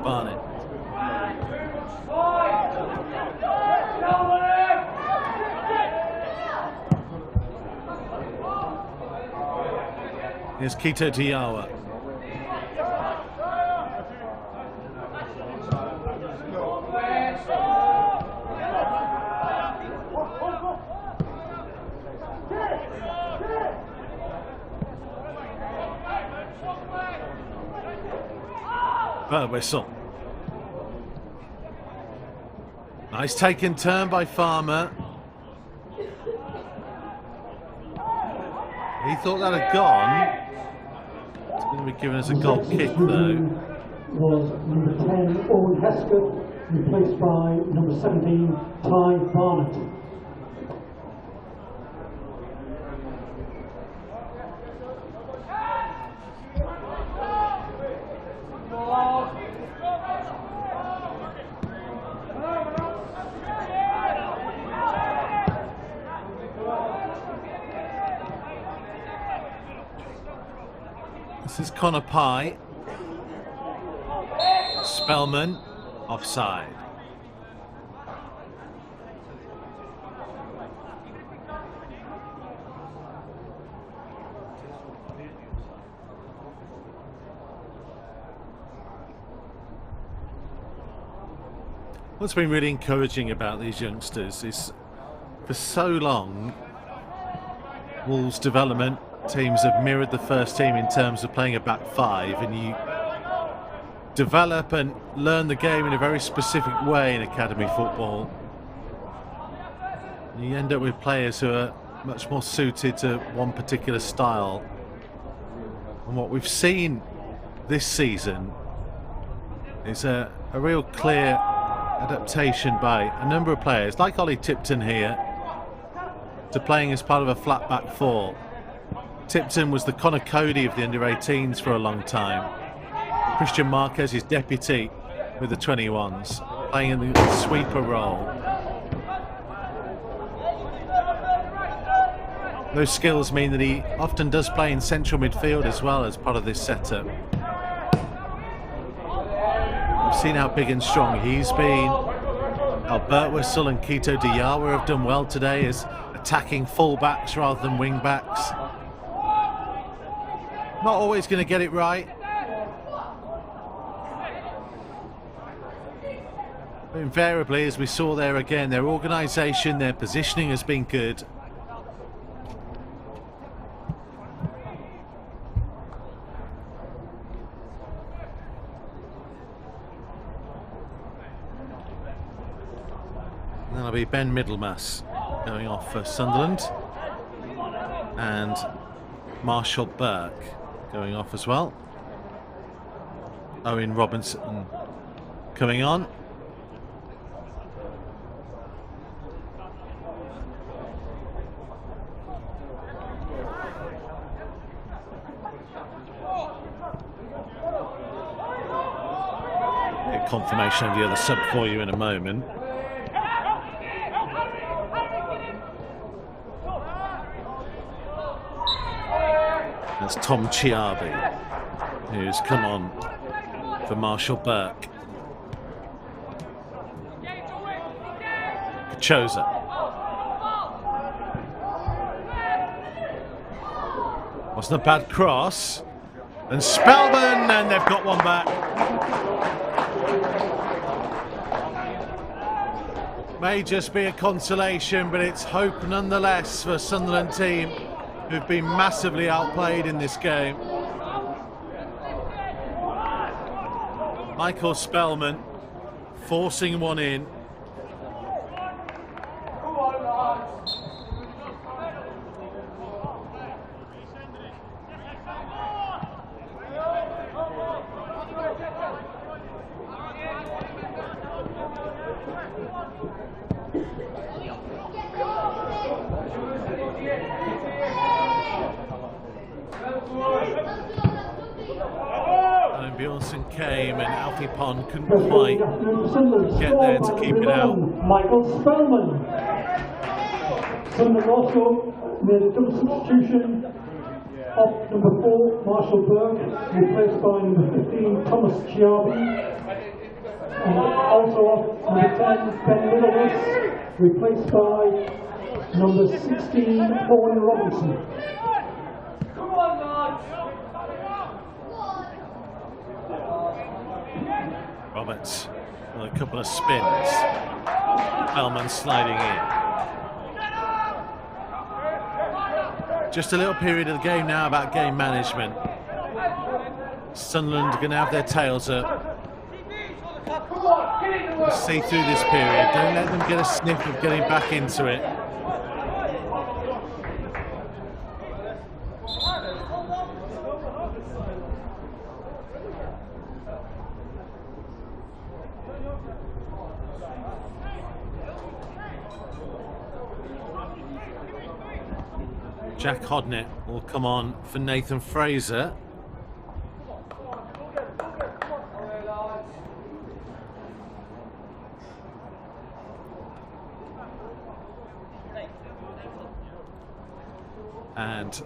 Barnett. Here's Kito Tiawa. Birtwistle. Nice taken turn by Farmer. He thought that had gone. It's going to be given as a goal kick though. Was number 10, Owen Hesket, replaced by number 17, Ty Barnett. This is Connor Pye. Spellman, offside. What's been really encouraging about these youngsters is for so long Wolves development teams have mirrored the first team in terms of playing a back five, and you develop and learn the game in a very specific way in academy football. You end up with players who are much more suited to one particular style. And what we've seen this season is a real clear adaptation by a number of players, like Ollie Tipton here, to playing as part of a flat back four. Tipton was the Connor Cody of the under-18s for a long time. Christian Marquez is deputy with the 21s, playing in the sweeper role. Those skills mean that he often does play in central midfield as well as part of this setup. We've seen how big and strong he's been. How Birtwistle and Quito Diawa have done well today as attacking full-backs rather than wing-backs. Not always going to get it right. But invariably, as we saw there again, their organisation, their positioning has been good. That'll be Ben Middlemass going off for Sunderland, and Marshall Burke going off as well. Owen Robinson coming on. Get confirmation of the other sub for you in a moment. That's Tom Chiabi, who's come on for Marshall Burke. Kachosa. Wasn't a bad cross. And Spellman, and they've got one back. May just be a consolation, but it's hope nonetheless for Sunderland team, who've been massively outplayed in this game. Michael Spellman forcing one in. Came and Alfie Pond couldn't quite get there to keep it out. Michael Spellman. Sunderland also made a double substitution of number 4, Marshall Burke, replaced by number 15, Thomas Chiabi. And also off number 10, Ben Middlemass, replaced by number 16, Owen Robinson. Roberts with a couple of spins. Spellman sliding in. Just a little period of the game now about game management. Sunderland are going to have their tails up. See through this period. Don't let them get a sniff of getting back into it. Jack Hodnett will come on for Nathan Fraser. And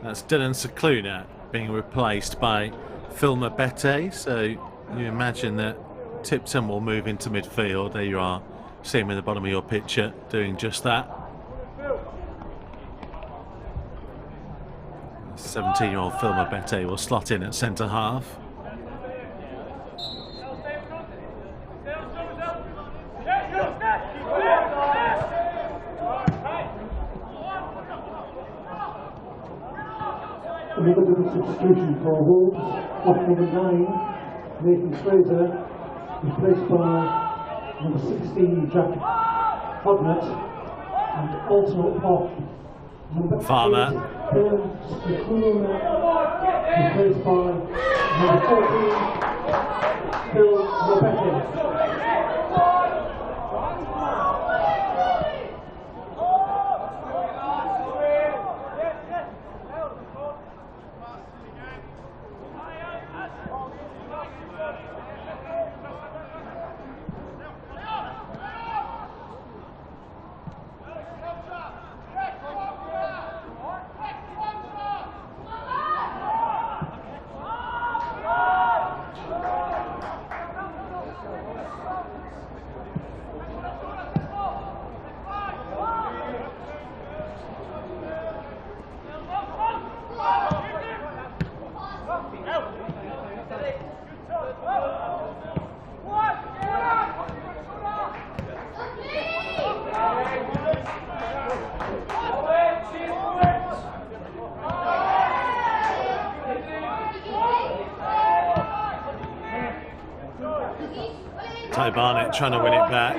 that's Dylan Cicluna being replaced by Phil Mabete. So you imagine that Tipton will move into midfield. There you are, see him in the bottom of your picture doing just that. 17-year-old Phil Mabete will slot in at centre half. Another double substitution for Wolves. Off number 9, Nathan Fraser, replaced by number 16, Jack Hodnett, and alternate off number Farmer. 8, Bill Spellman, replaced by number 14, Bill Rebecca. Ty Barnett trying to win it back.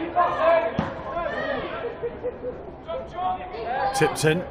Tipton.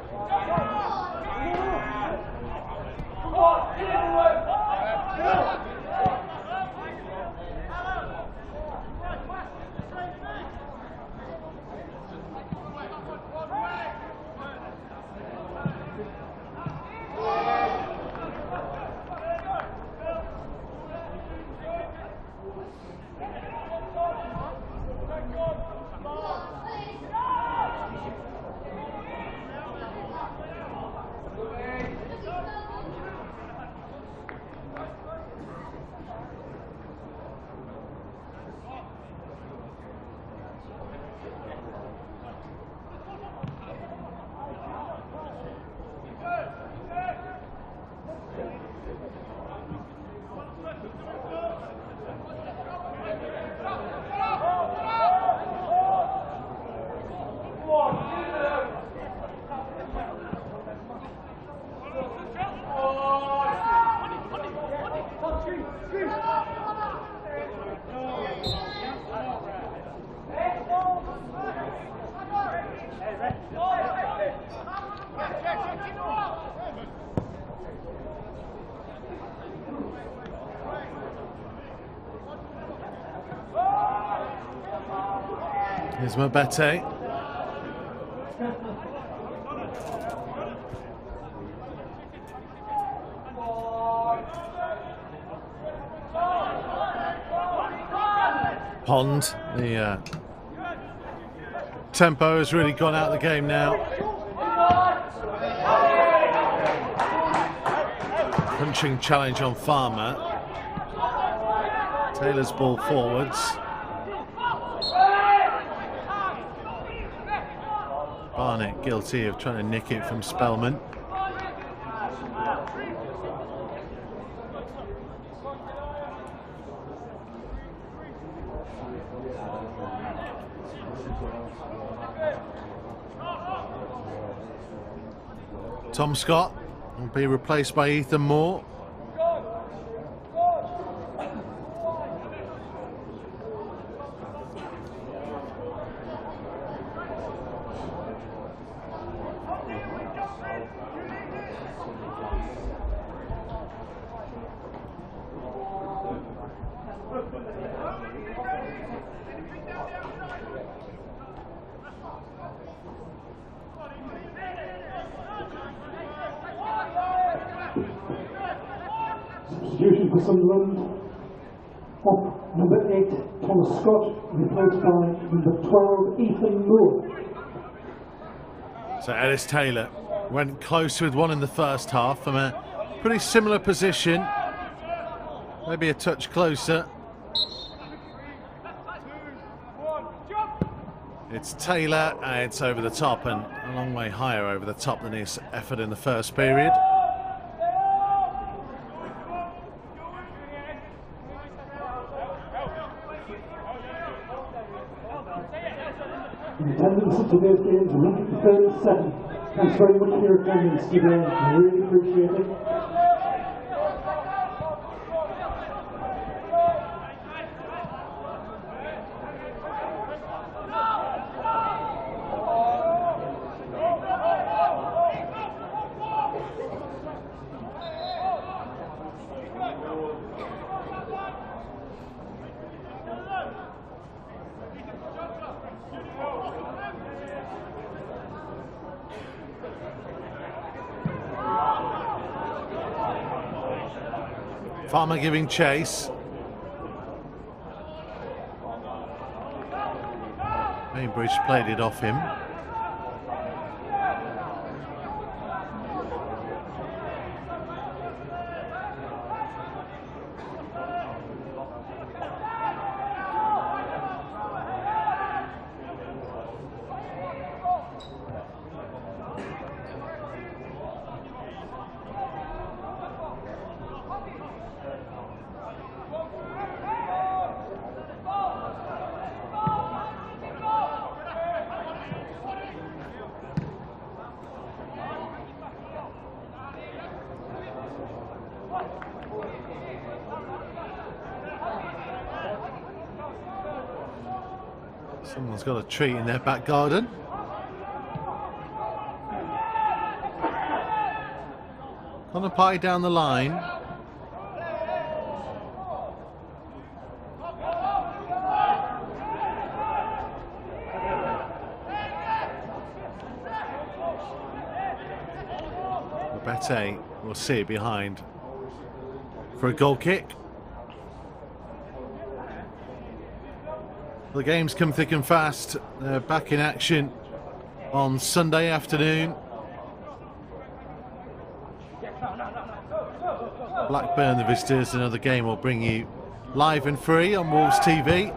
Here's Mabete. Pond, the tempo has really gone out of the game now. Punching challenge on Farmer. Taylor's ball forwards. Barnett guilty of trying to nick it from Spellman. Tom Scott will be replaced by Ethan Moore. Substitution for Sunderland. Off number 8, Thomas Scott, replaced by number 12, Ethan Moore. So Ellis Taylor went close with one in the first half from a pretty similar position, maybe a touch closer. It's Taylor, and it's over the top, and a long way higher over the top than his effort in the first period. In attendance at today's games, 137. Thanks very much for your attendance today. I really appreciate it. Farmer giving chase. Bainbridge played it off him. Someone's got a treat in their back garden. Connor Pye down the line. Bete will see it behind for a goal kick. The games come thick and fast. They're back in action on Sunday afternoon. Blackburn, the visitors, another game will bring you live and free on Wolves TV.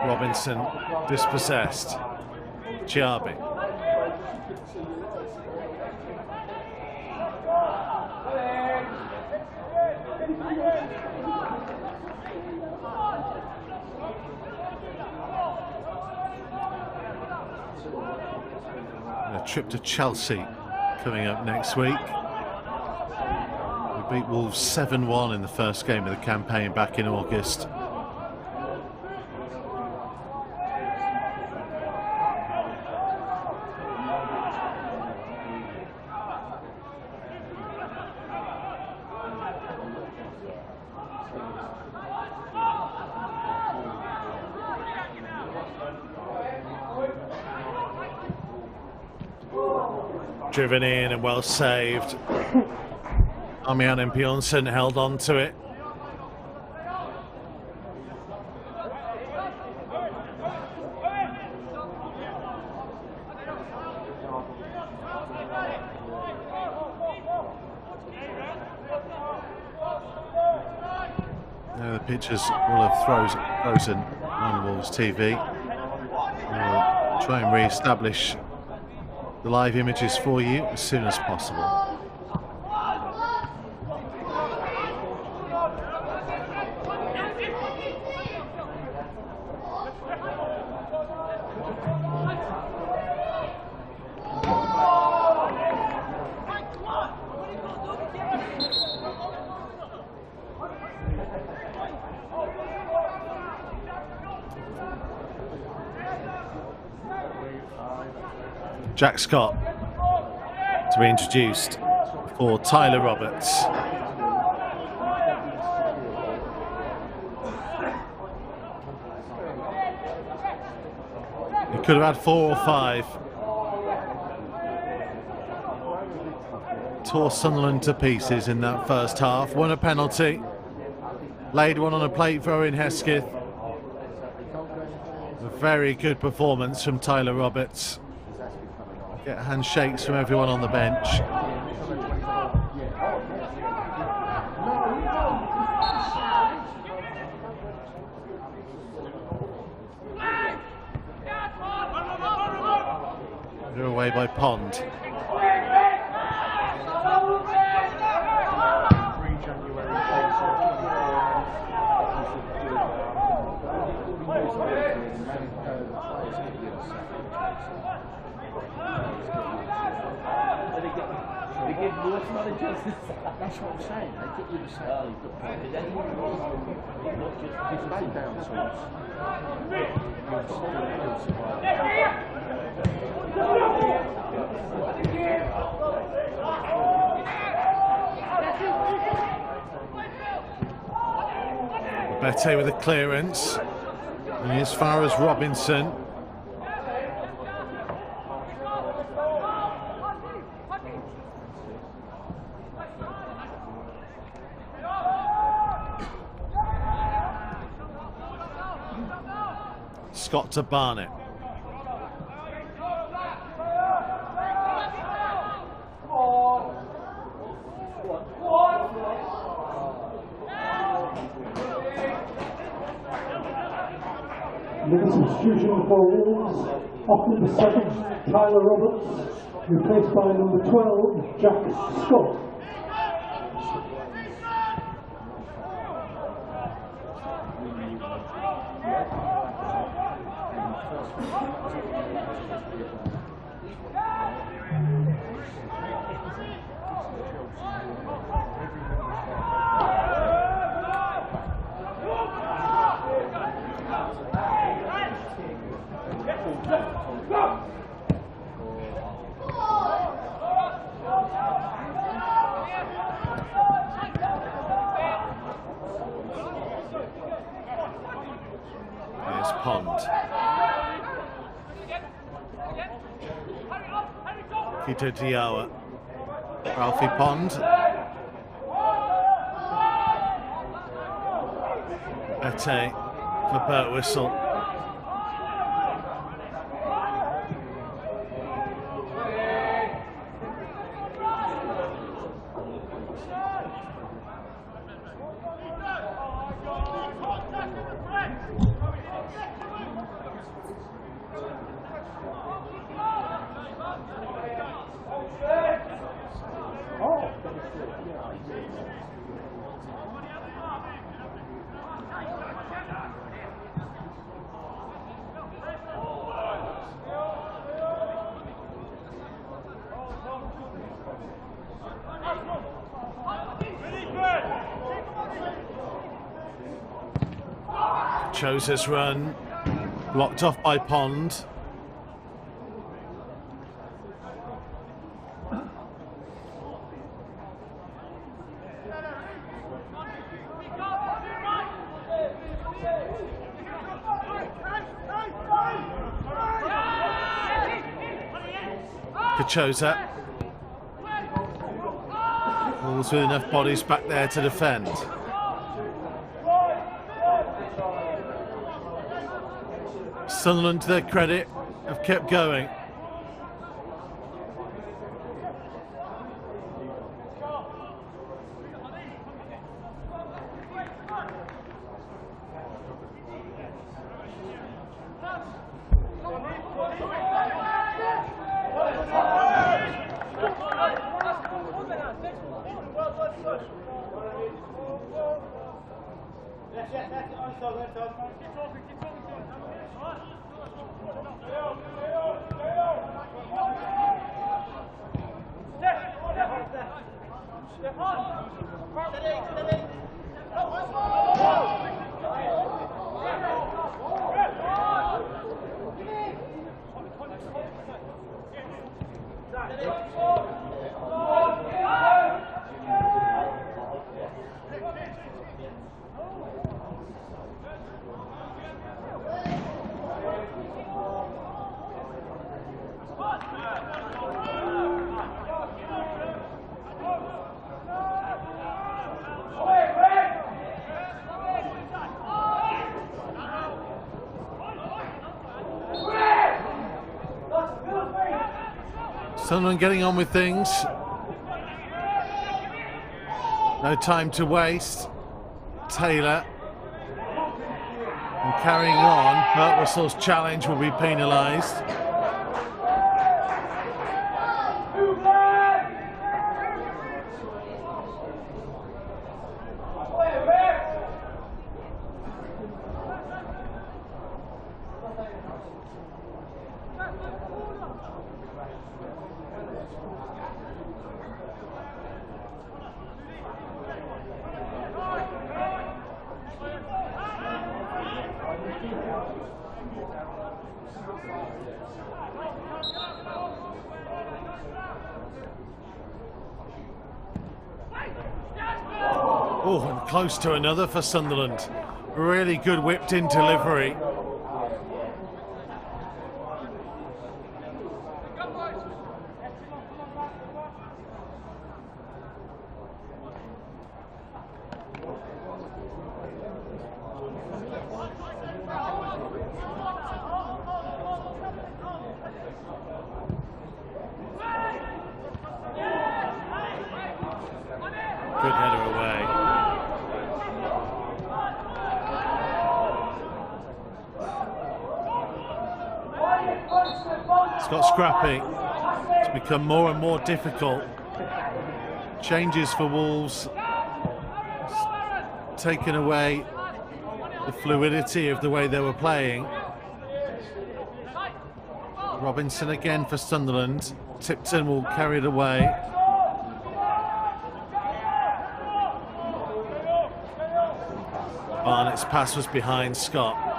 Robinson dispossessed. Chiabi. A trip to Chelsea coming up next week. We beat Wolves 7-1 in the first game of the campaign back in August. Driven in and well saved. Armian and Bjornsson held on to it. Now the pictures will have frozen on Wolves TV. We'll try and re-establish the live images for you as soon as possible. Jack Scott to be introduced for Tyler Roberts. He could have had 4 or 5. Tore Sunderland to pieces in that first half. Won a penalty. Laid one on a plate for Owen Hesket. A very good performance from Tyler Roberts. Get handshakes from everyone on the bench. They're away by Pond. That's what I'm saying. They get you to say, oh, you've got to then not just lay down tools. Bete with a clearance. And as far as Robinson. Scott to Barnett. Another substitution for Wolves, off number 7, Tyler Roberts, replaced by number 12, Jack Scott. Kito Diawa. Ralphie Pond. Ete for Burt Whistle. Chose's run, blocked off by Pond. Kachosa. Wolves with enough bodies back there to defend. Sunderland, to their credit, have kept going. Sunderland getting on with things. No time to waste. Taylor. And carrying on, Burt Whistle's challenge will be penalised. Oh, and close to another for Sunderland. Really good whipped in delivery. It's got scrappy. It's become more and more difficult. Changes for Wolves. It's taken away the fluidity of the way they were playing. Robinson again for Sunderland. Tipton will carry it away. Barnett's pass was behind Scott.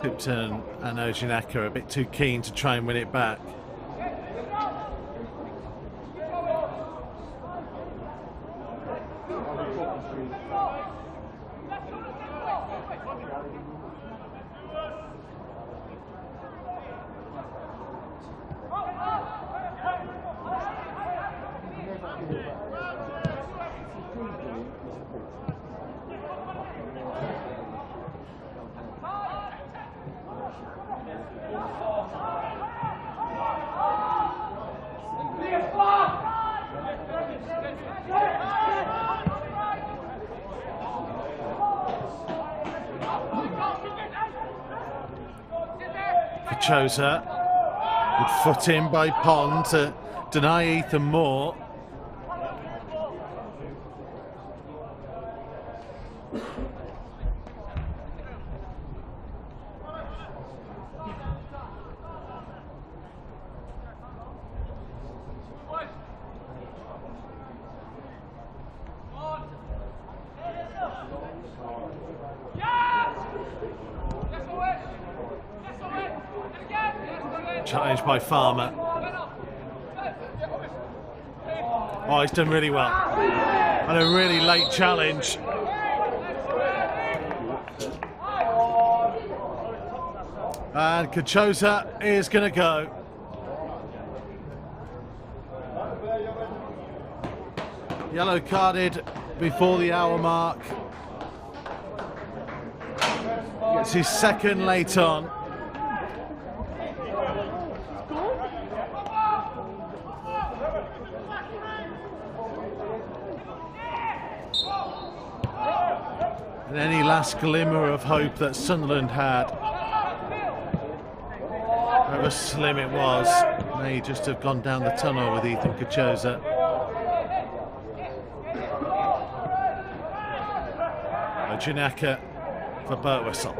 Tipton and Ojinak are a bit too keen to try and win it back. Kachosa, good foot in by Pond to deny Ethan Moore. Challenged by Farmer. Oh, he's done really well. And a really late challenge. And Kachosa is going to go. Yellow carded before the hour mark. Gets his second late on. And any last glimmer of hope that Sunderland had, however slim it was, may just have gone down the tunnel with Ethan Kachosa. Janaka for Birtwistle.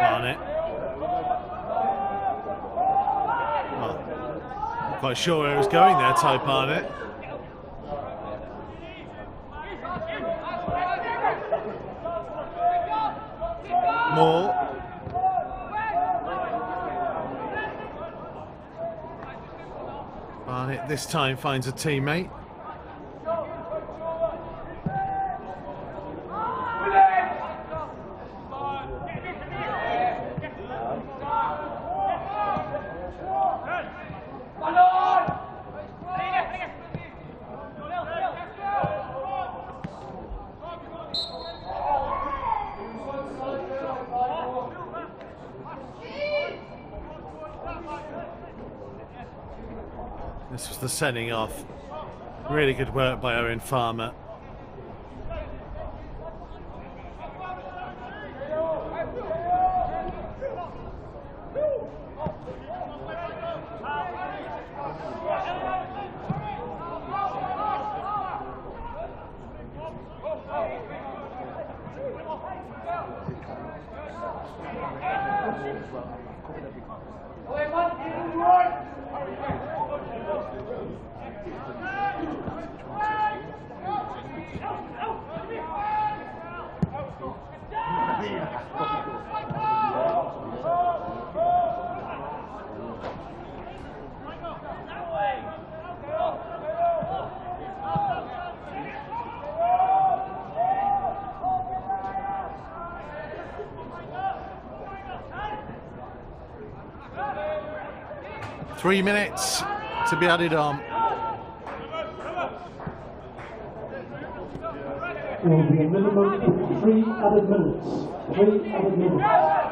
Barnett. Not quite sure where he was going there, Ty Barnett. Moore. Barnett this time finds a teammate. This was the sending off. Really good work by Owen Farmer. 3 minutes to be added on. There will be a minimum of 3 added minutes. 3 added minutes.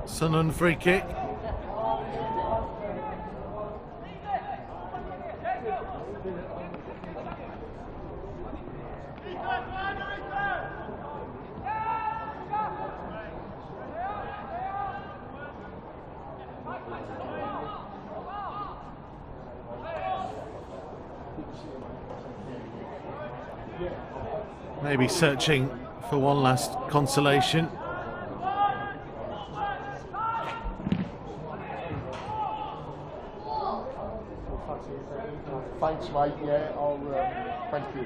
Sunderland free kick. Maybe searching for one last consolation. Thanks, mate. Yeah, I'll. Thank you.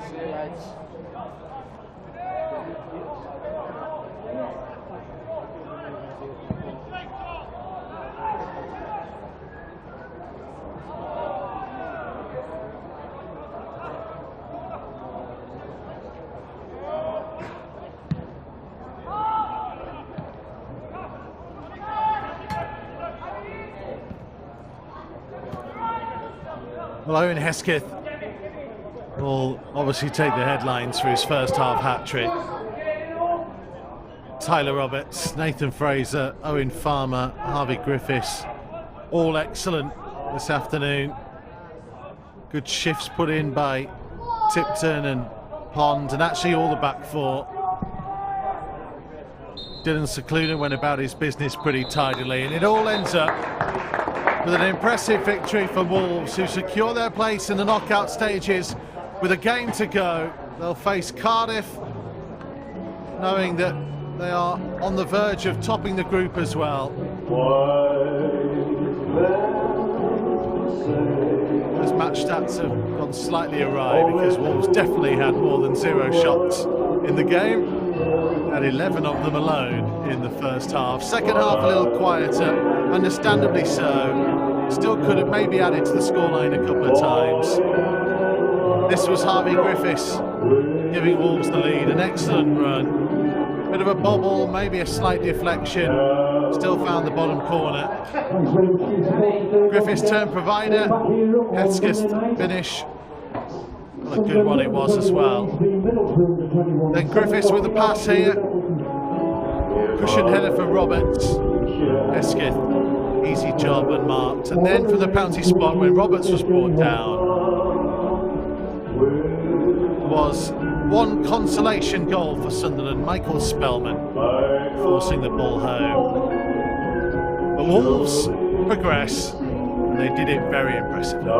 See you, lads. Well, Owen Hesket will obviously take the headlines for his first half hat-trick. Tyler Roberts, Nathan Fraser, Owen Farmer, Harvey Griffis, all excellent this afternoon. Good shifts put in by Tipton and Pond, and actually all the back four. Dylan Secluna went about his business pretty tidily, and it all ends up with an impressive victory for Wolves, who secure their place in the knockout stages with a game to go. They'll face Cardiff, knowing that they are on the verge of topping the group as well. Those match stats have gone slightly awry because Wolves definitely had more than 0 shots in the game. Had 11 of them alone in the first half. Second half a little quieter, understandably so. Still could have maybe added to the scoreline a couple of times. This was Harvey Griffis giving Wolves the lead. An excellent run. Bit of a bobble, maybe a slight deflection. Still found the bottom corner. Griffis turn provider. Hesket's finish. What a good one it was as well. Then Griffis with the pass here. Cushion header for Roberts. Hesket, easy job unmarked. And then from the penalty spot when Roberts was brought down, was one consolation goal for Sunderland, Michael Spellman, forcing the ball home. The Wolves progress, and they did it very impressively.